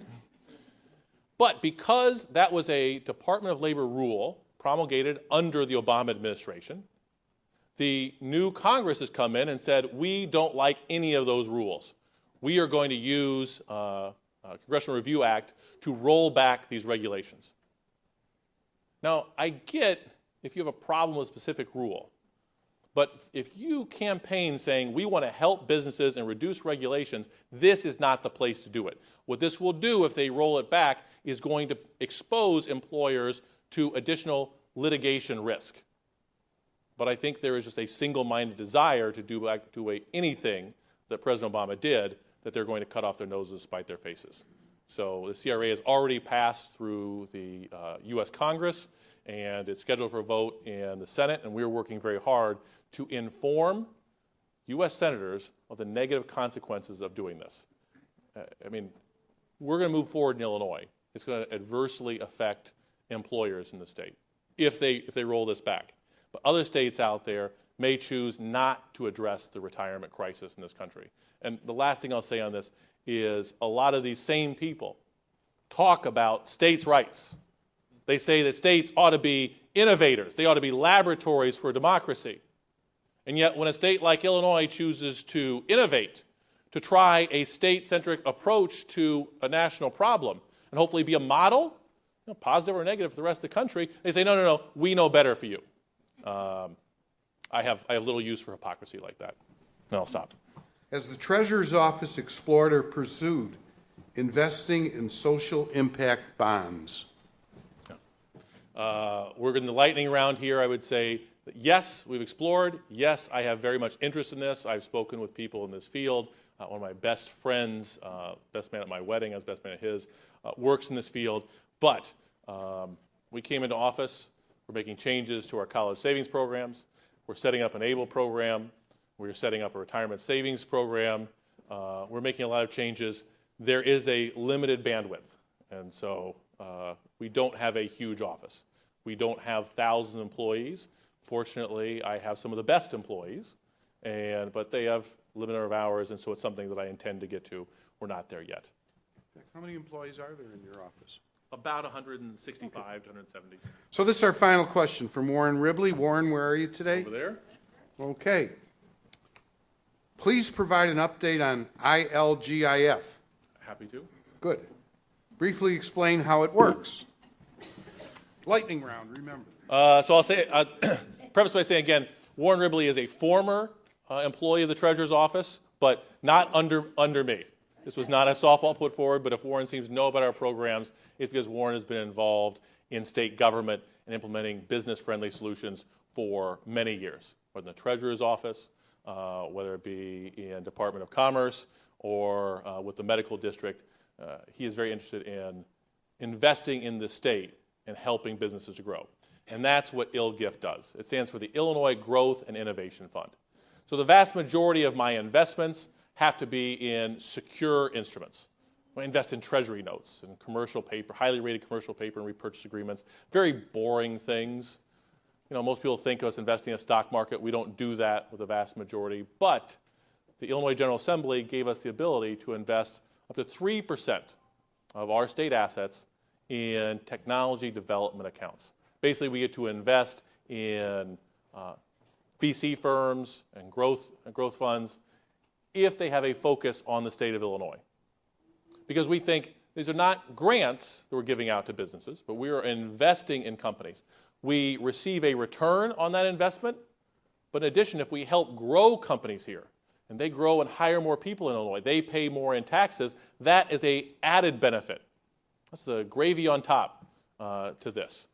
But because that was a Department of Labor rule promulgated under the Obama administration, the new Congress has come in and said, we don't like any of those rules. We are going to use Congressional Review Act to roll back these regulations. Now, I get if you have a problem with a specific rule, but if you campaign saying we want to help businesses and reduce regulations, this is not the place to do it. What this will do if they roll it back is going to expose employers to additional litigation risk. But I think there is just a single-minded desire to do anything that President Obama did, that they're going to cut off their noses, spite their faces. So the CRA has already passed through the U.S. Congress, and it's scheduled for a vote in the Senate, and we're working very hard to inform U.S. senators of the negative consequences of doing this. I mean, we're going to move forward in Illinois. It's going to adversely affect employers in the state if they roll this back. But other states out there may choose not to address the retirement crisis in this country. And the last thing I'll say on this is a lot of these same people talk about states' rights. They say that states ought to be innovators. They ought to be laboratories for democracy. And yet when a state like Illinois chooses to innovate, to try a state-centric approach to a national problem, and hopefully be a model, positive or negative for the rest of the country, they say, no, we know better for you. I have little use for hypocrisy like that. And I'll stop. Has the Treasurer's Office explored or pursued investing in social impact bonds? We're in the lightning round here. I would say that yes, we've explored. Yes, I have very much interest in this. I've spoken with people in this field. One of my best friends, best man at my wedding, I was best man at his, works in this field. But we came into office. We're making changes to our college savings programs. We're setting up an ABLE program. We're setting up a retirement savings program. We're making a lot of changes. There is a limited bandwidth, and so we don't have a huge office. We don't have thousands of employees. Fortunately, I have some of the best employees, but they have a limited number of hours, and so it's something that I intend to get to. We're not there yet. How many employees are there in your office? About 165 to 170. So this is our final question from Warren Ribley. Warren, where are you today? Over there. Okay. Please provide an update on ILGIF. Happy to. Good. Briefly explain how it works. Lightning round, remember. So I'll say, preface by saying again, Warren Ribley is a former employee of the Treasurer's Office, but not under me. This was not a softball put forward, but if Warren seems to know about our programs, it's because Warren has been involved in state government and implementing business-friendly solutions for many years, whether in the Treasurer's Office, whether it be in Department of Commerce or with the medical district. He is very interested in investing in the state and helping businesses to grow. And that's what ILGIF does. It stands for the Illinois Growth and Innovation Fund. So the vast majority of my investments have to be in secure instruments. I invest in treasury notes and commercial paper, highly rated commercial paper and repurchase agreements, very boring things. Most people think of us investing in a stock market. We don't do that with the vast majority, but the Illinois General Assembly gave us the ability to invest up to 3% of our state assets in technology development accounts. Basically, we get to invest in VC firms and growth funds if they have a focus on the state of Illinois. Because we think these are not grants that we're giving out to businesses, but we are investing in companies. We receive a return on that investment, but in addition, if we help grow companies here, and they grow and hire more people in Illinois, they pay more in taxes, that is an added benefit. That's the gravy on top to this,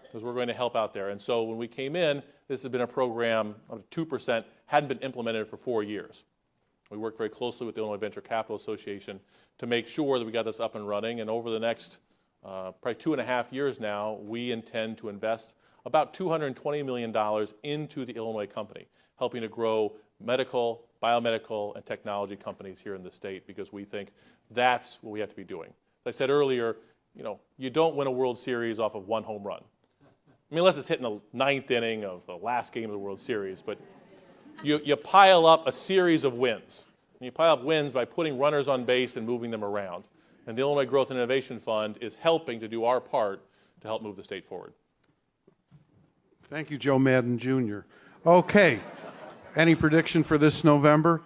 because we're going to help out there. And so when we came in, this has been a program of 2%, hadn't been implemented for 4 years. We worked very closely with the Illinois Venture Capital Association to make sure that we got this up and running, and over the next probably 2.5 years now, we intend to invest about $220 million into the Illinois company, helping to grow medical, biomedical, and technology companies here in the state, because we think that's what we have to be doing. As I said earlier, you don't win a World Series off of one home run. I mean, unless it's hitting the 9th inning of the last game of the World Series, but you pile up a series of wins. And you pile up wins by putting runners on base and moving them around. And the Illinois Growth and Innovation Fund is helping to do our part to help move the state forward. Thank you, Joe Madden, Jr. Okay. Any prediction for this November?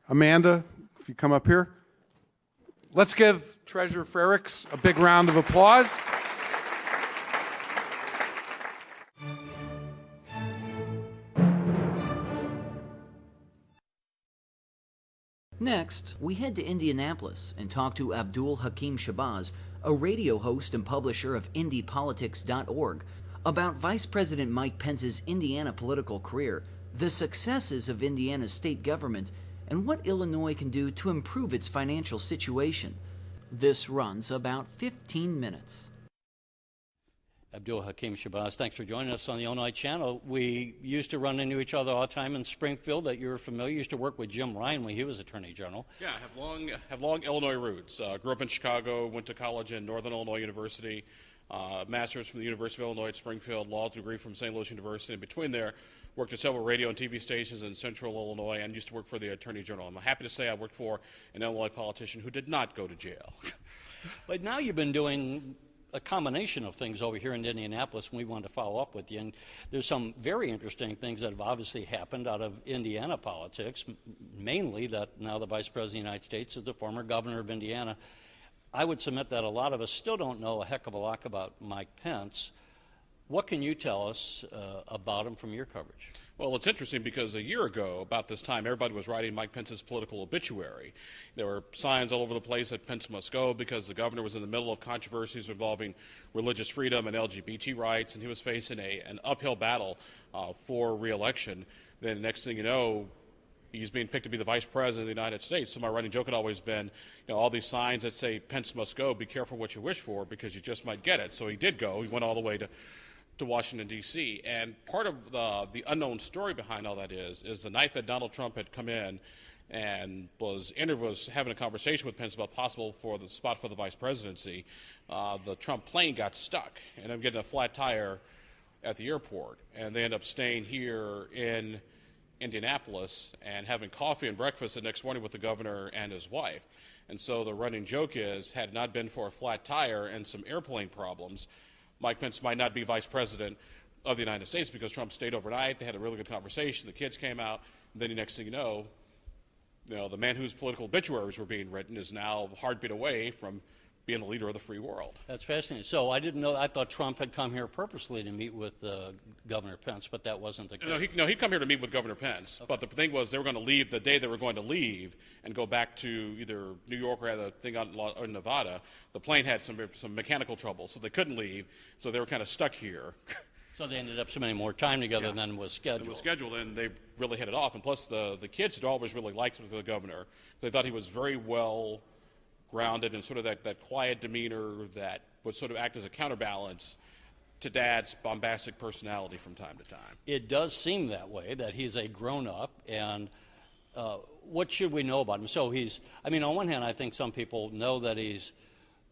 Amanda, if you come up here. Let's give Treasurer Frerich a big round of applause. Next, we head to Indianapolis and talk to Abdul-Hakim Schbazz, a radio host and publisher of IndyPolitics.org, about Vice President Mike Pence's Indiana political career, the successes of Indiana's state government, and what Illinois can do to improve its financial situation. This runs about 15 minutes. Abdul-Hakim Schbazz, thanks for joining us on the Illinois Channel. We used to run into each other all the time in Springfield that you were familiar. You used to work with Jim Ryan when he was Attorney General. Yeah, I have long Illinois roots. Grew up in Chicago, went to college in Northern Illinois University, master's from the University of Illinois at Springfield, law degree from St. Louis University. In between there, worked at several radio and TV stations in Central Illinois and used to work for the Attorney General. I'm happy to say I worked for an Illinois politician who did not go to jail. But now you've been doing a combination of things over here in Indianapolis, and we wanted to follow up with you. And there's some very interesting things that have obviously happened out of Indiana politics, mainly that now the Vice President of the United States is the former governor of Indiana. I would submit that a lot of us still don't know a heck of a lot about Mike Pence. What can you tell us about him from your coverage? Well, it's interesting because a year ago, about this time, everybody was writing Mike Pence's political obituary. There were signs all over the place that Pence must go because the governor was in the middle of controversies involving religious freedom and LGBT rights, and he was facing an uphill battle for re-election. Then next thing you know, he's being picked to be the vice president of the United States. So my running joke had always been, all these signs that say Pence must go, be careful what you wish for because you just might get it. So he did go. He went all the way to Washington, D.C. And part of the unknown story behind all that is the night that Donald Trump had come in and was having a conversation with Pence about possible for the spot for the vice presidency, the Trump plane got stuck and ended up getting a flat tire at the airport. And they ended up staying here in Indianapolis and having coffee and breakfast the next morning with the governor and his wife. And so the running joke is, had it not been for a flat tire and some airplane problems, Mike Pence might not be vice president of the United States because Trump stayed overnight. They had a really good conversation. The kids came out. And then the next thing you know, the man whose political obituaries were being written is now a heartbeat away from being the leader of the free world. That's fascinating. So I didn't know. I thought Trump had come here purposely to meet with Governor Pence, but that wasn't the case. No, he'd come here to meet with Governor Pence. Okay. But the thing was, they were going to leave the day they were going to leave and go back to either New York or the thing out in Nevada. The plane had some mechanical trouble, so they couldn't leave. So they were kind of stuck here. So they ended up spending more time together than was scheduled. It was scheduled, and they really hit it off. And plus, the kids had always really liked the governor. They thought he was very well grounded and sort of that quiet demeanor that would sort of act as a counterbalance to Dad's bombastic personality from time to time. It does seem that way, that he's a grown-up, and what should we know about him? So on one hand, I think some people know that he's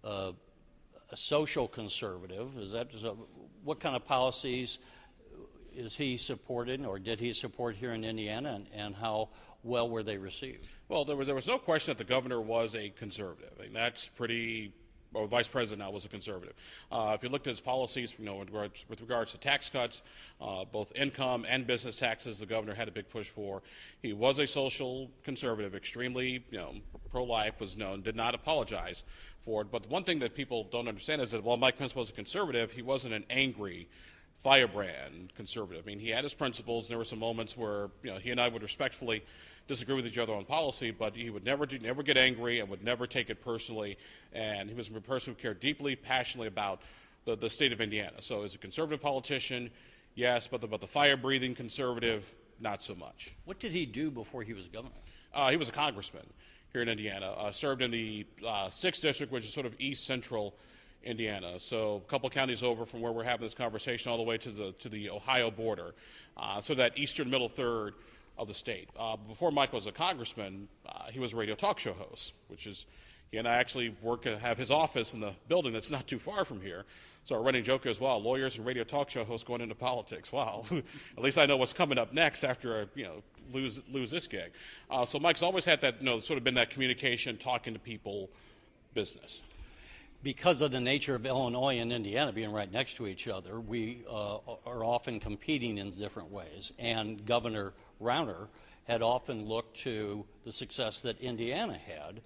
a social conservative. What kind of policies is he supported, or did he support here in Indiana, and how well were they received? Well, there was no question that the governor was a conservative. I mean, that's pretty. Well, vice president now was a conservative. If you looked at his policies, with regards to tax cuts, both income and business taxes, the governor had a big push for. He was a social conservative, extremely, pro-life, was known, did not apologize for it. But the one thing that people don't understand is that while Mike Pence was a conservative, he wasn't an angry, firebrand conservative. I mean, he had his principles, and there were some moments where he and I would respectfully disagree with each other on policy, but he would never get angry and would never take it personally. And he was a person who cared deeply, passionately about the state of Indiana. So as a conservative politician, yes, but the fire-breathing conservative, not so much. What did he do before he was governor? He was a congressman here in Indiana, served in the 6th District, which is sort of east-central Indiana, so a couple counties over from where we're having this conversation all the way to the Ohio border, so that eastern middle third of the state. Before Mike was a congressman, he was a radio talk show host, which is, he and I actually have his office in the building that's not too far from here. So our running joke is, wow, lawyers and radio talk show hosts going into politics. Wow, at least I know what's coming up next after I lose this gig. So Mike's always had that, sort of been that communication, talking to people, business. Because of the nature of Illinois and Indiana being right next to each other, we are often competing in different ways. And Governor Rauner had often looked to the success that Indiana had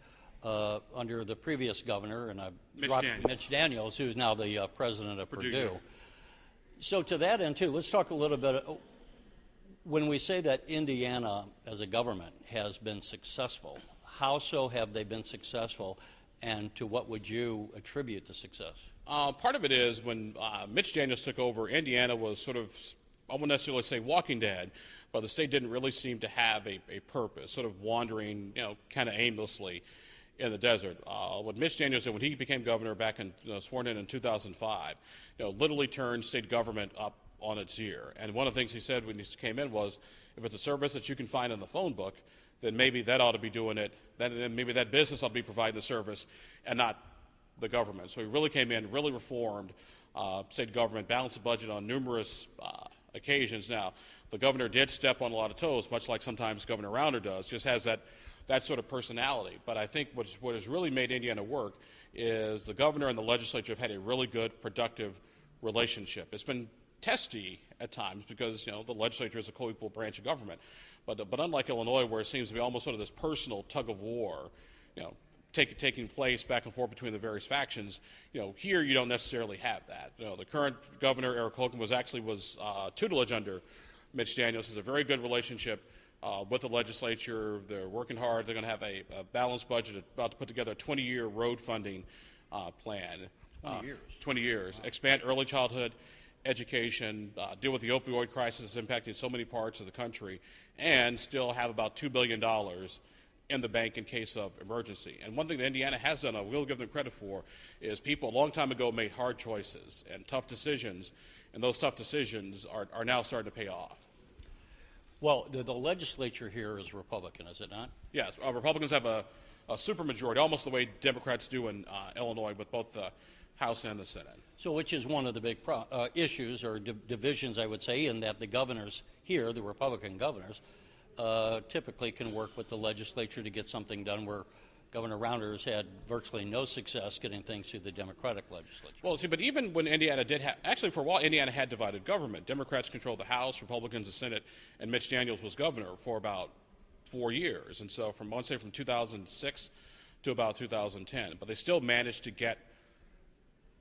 under the previous governor, and Mitch Daniels, who's now the president of Purdue. So to that end, too, let's talk a little bit. When we say that Indiana as a government has been successful, How so have they been successful, and to what would you attribute the success? Part of it is when Mitch Daniels took over, Indiana was sort of, I wouldn't necessarily say walking dead, but the state didn't really seem to have a purpose, sort of wandering, kind of aimlessly in the desert. What Mitch Daniels did when he became governor back in, sworn in 2005, literally turned state government up on its ear. And one of the things he said when he came in was, if it's a service that you can find in the phone book, then maybe that ought to be doing it. Then maybe that business ought to be providing the service and not the government. So he really came in, really reformed state government, balanced the budget on numerous occasions. Now, the governor did step on a lot of toes, much like sometimes Governor Rounder does, just has that sort of personality. But I think what has really made Indiana work is the governor and the legislature have had a really good, productive relationship. It's been testy at times because, the legislature is a co-equal branch of government. But unlike Illinois, where it seems to be almost sort of this personal tug of war, taking place back and forth between the various factions, here you don't necessarily have that. The current governor, Eric Holcomb, was tutelage under Mitch Daniels. Has a very good relationship with the legislature. They're working hard. They're going to have a balanced budget, about to put together a 20-year road funding plan. 20 years. Expand early childhood education, deal with the opioid crisis impacting so many parts of the country, and still have about $2 billion in the bank in case of emergency. And one thing that Indiana has done, I will give them credit for, is people a long time ago made hard choices and tough decisions, and those tough decisions are now starting to pay off. Well, the legislature here is Republican, is it not? Yes, Republicans have a supermajority, almost the way Democrats do in Illinois with both the House and the Senate. So which is one of the big issues or divisions, I would say, in that the governors here, the Republican governors, typically can work with the legislature to get something done, where Governor Rounders had virtually no success getting things through the Democratic legislature. Well, see, but even when Indiana did actually for a while, Indiana had divided government. Democrats controlled the House, Republicans the Senate, and Mitch Daniels was governor for about 4 years. And so from 2006 to about 2010. But they still managed to get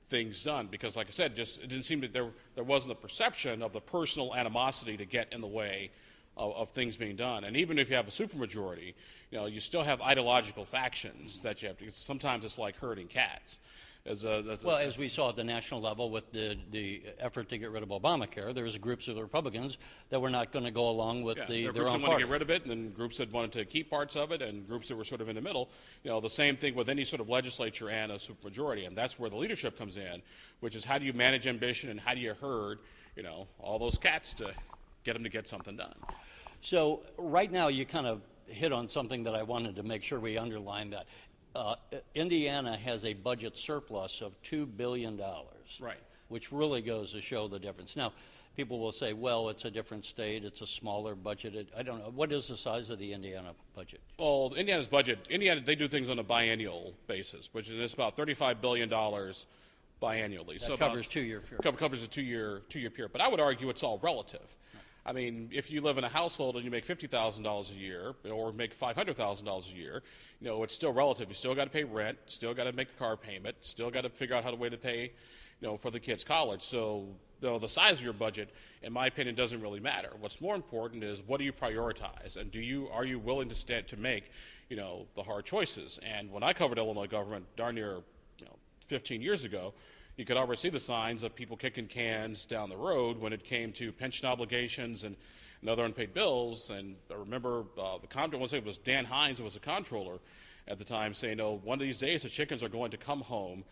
things done because, like I said, it didn't seem that there wasn't a perception of the personal animosity to get in the way of things being done. And even if you have a supermajority, you still have ideological factions that you have to. Sometimes it's like herding cats. As we saw at the national level with the effort to get rid of Obamacare, there was groups of the Republicans that were not going to go along with their own party. There were groups that wanted to get rid of it, and then groups that wanted to keep parts of it, and groups that were sort of in the middle. The same thing with any sort of legislature and a supermajority, and that's where the leadership comes in, which is how do you manage ambition and how do you herd, all those cats to get them to get something done. So right now you kind of hit on something that I wanted to make sure we underline, that Indiana has a budget surplus of $2 billion, right, which really goes to show the difference. Now, people will say, well, it's a different state, it's a smaller budget. I don't know. What is the size of the Indiana budget? Well, Indiana's budget, they do things on a biennial basis, which is about $35 billion biannually. That covers 2-year period. Covers a two-year period. But I would argue it's all relative. I mean, if you live in a household and you make $50,000 a year or make $500,000 a year, it's still relative. You still got to pay rent, still got to make a car payment, still got to figure out how to pay, for the kids' college. So, the size of your budget, in my opinion, doesn't really matter. What's more important is what do you prioritize, and are you willing to make, the hard choices? And when I covered Illinois government darn near, 15 years ago, you could already see the signs of people kicking cans down the road when it came to pension obligations and other unpaid bills. And I remember the comptroller, I want to say it was Dan Hines, who was a comptroller at the time, saying, one of these days the chickens are going to come home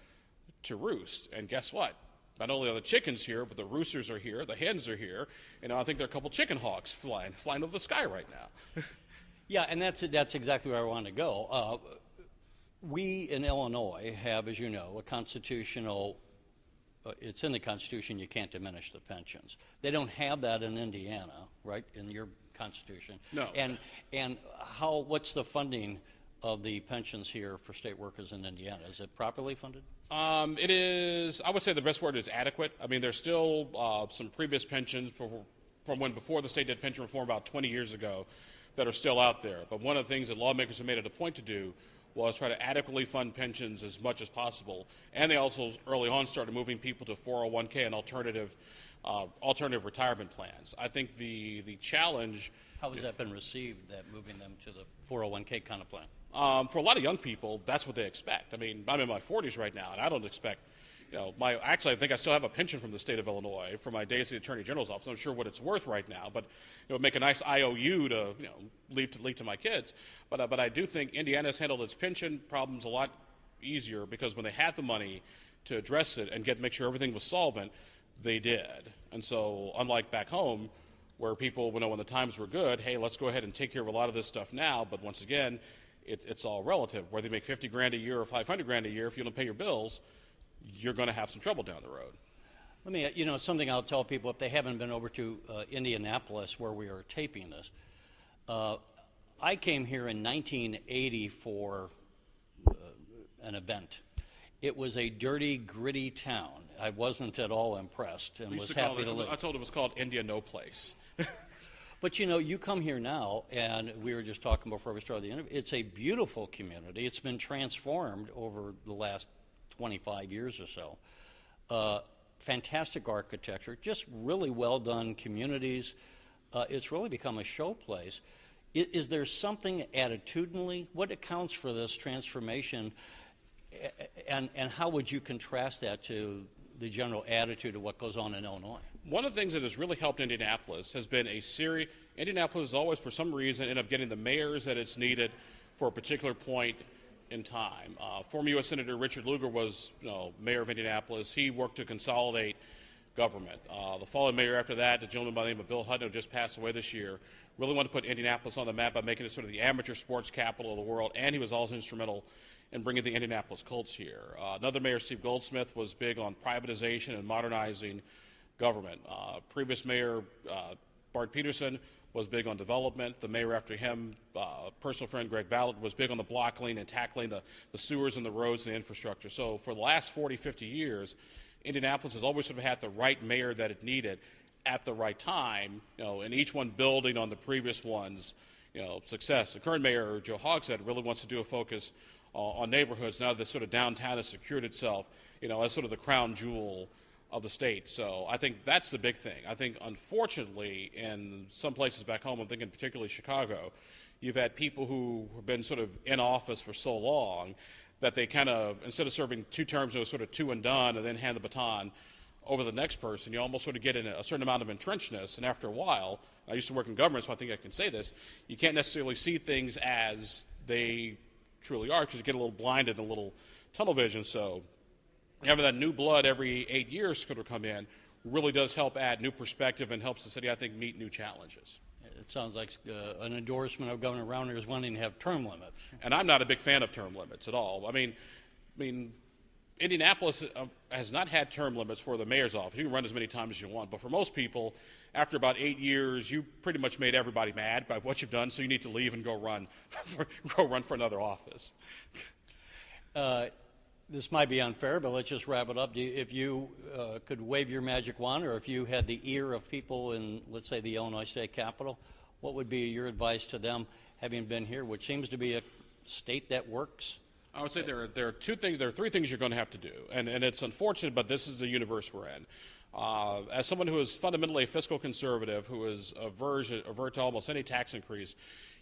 to roost. And guess what? Not only are the chickens here, but the roosters are here, the hens are here, and I think there are a couple chicken hawks flying over the sky right now. Yeah, and that's exactly where I want to go. We in Illinois have, as you know, a constitutional. It's in the Constitution you can't diminish the pensions. They don't have that in Indiana, right, in your Constitution. No. And what's the funding of the pensions here for state workers in Indiana? Is it properly funded? It is, I would say the best word is adequate. I mean, there's still some previous pensions from when before the state did pension reform about 20 years ago that are still out there. But one of the things that lawmakers have made it a point to do was try to adequately fund pensions as much as possible. And they also early on started moving people to 401k and alternative retirement plans. I think the challenge... How has that been received, that moving them to the 401k kind of plan? For a lot of young people, that's what they expect. I mean, I'm in my 40s right now, and I don't expect, actually I think I still have a pension from the state of Illinois for my days at the Attorney General's office. I'm not sure what it's worth right now, but it would make a nice IOU to, leave to my kids. But I do think Indiana's handled its pension problems a lot easier because when they had the money to address it and make sure everything was solvent, they did. And so unlike back home, where people, when the times were good, hey, let's go ahead and take care of a lot of this stuff now, but once again, it's all relative. Whether you make $50,000 a year or $500,000 a year, if you don't pay your bills, you're going to have some trouble down the road. Let me, something I'll tell people if they haven't been over to Indianapolis where we are taping this. I came here in 1980 for an event. It was a dirty, gritty town. I wasn't at all impressed and was happy to live. I told it was called India No Place. But you come here now, and we were just talking before we started the interview, it's a beautiful community. It's been transformed over the last 25 years or so. Fantastic architecture, just really well done communities. It's really become a show place. Is there something attitudinally, what accounts for this transformation, and how would you contrast that to the general attitude of what goes on in Illinois? One of the things that has really helped Indianapolis has been Indianapolis has always, for some reason, ended up getting the mayors that it's needed for a particular point in time. Former U.S. Senator Richard Lugar was mayor of Indianapolis. He worked to consolidate government. The following mayor after that, a gentleman by the name of Bill Hutton, who just passed away this year, really wanted to put Indianapolis on the map by making it sort of the amateur sports capital of the world, and he was also instrumental in bringing the Indianapolis Colts here. Another mayor, Steve Goldsmith, was big on privatization and modernizing government. Previous mayor, Bart Peterson, was big on development. The mayor after him, personal friend Greg Ballard, was big on the block lane and tackling the sewers and the roads and the infrastructure. So for the last 40, 50 years, Indianapolis has always sort of had the right mayor that it needed at the right time, and each one building on the previous one's success. The current mayor, Joe Hogshead, really wants to do a focus on neighborhoods now that sort of downtown has secured itself, as sort of the crown jewel of the state. So I think that's the big thing. I think, unfortunately, in some places back home, I'm thinking particularly Chicago, you've had people who have been sort of in office for so long that they kind of, instead of serving 2 terms, it was sort of 2 and done and then hand the baton over the next person. You almost sort of get in a certain amount of entrenchedness, and after a while, I used to work in government, so I think I can say this, you can't necessarily see things as they truly are because you get a little blinded and a little tunnel vision. So having that new blood every 8 years could come in really does help add new perspective and helps the city, I think, meet new challenges. It sounds like an endorsement of Governor Rauner's wanting to have term limits. And I'm not a big fan of term limits at all. I mean, Indianapolis has not had term limits for the mayor's office. You can run as many times as you want, but for most people, after about 8 years, you pretty much made everybody mad by what you've done, so you need to leave and go run for another office. This might be unfair, but let's just wrap it up. If you could wave your magic wand, or if you had the ear of people in, let's say, the Illinois State Capitol, what would be your advice to them, having been here, which seems to be a state that works? I would say there are 2 things. There are 3 things you're going to have to do, and it's unfortunate, but this is the universe we're in. As someone who is fundamentally a fiscal conservative, who is avert to almost any tax increase,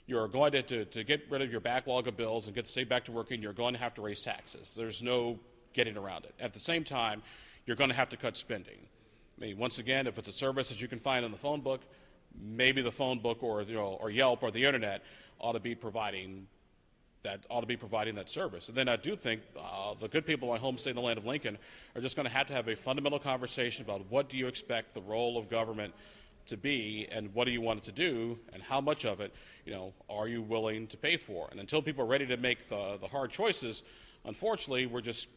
you're going to get rid of your backlog of bills and get the state back to working. You're going to have to raise taxes. There's no getting around it. At the same time, you're going to have to cut spending. I mean, once again, if it's a service that you can find in the phone book, maybe the phone book or Yelp or the internet ought to be providing that service. And then I do think the good people in my home state in the land of Lincoln are just going to have a fundamental conversation about what do you expect the role of government to be, and what do you want it to do, and how much of it, are you willing to pay for? And until people are ready to make the hard choices, unfortunately, we're just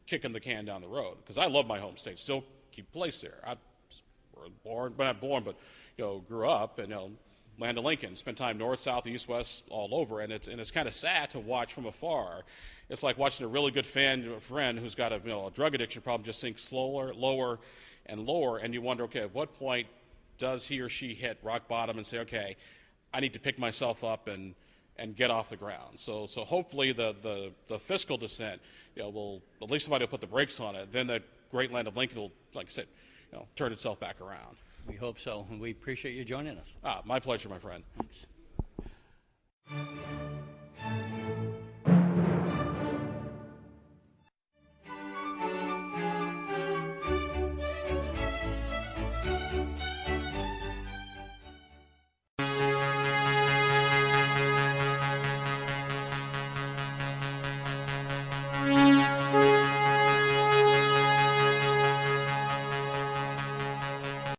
kicking the can down the road. Because I love my home state, still keep place there. I was born, but not born, but grew up, and land of Lincoln, spent time north, south, east, west, all over, and it's kind of sad to watch from afar. It's like watching a really good friend who's got a drug addiction problem just sink slower, lower, and lower, and you wonder, okay, at what point does he or she hit rock bottom and say, okay, I need to pick myself up and get off the ground? So hopefully the fiscal descent, will, at least somebody will put the brakes on it. Then the great land of Lincoln will, like I said, turn itself back around. We hope so, and we appreciate you joining us. My pleasure, my friend. Thanks.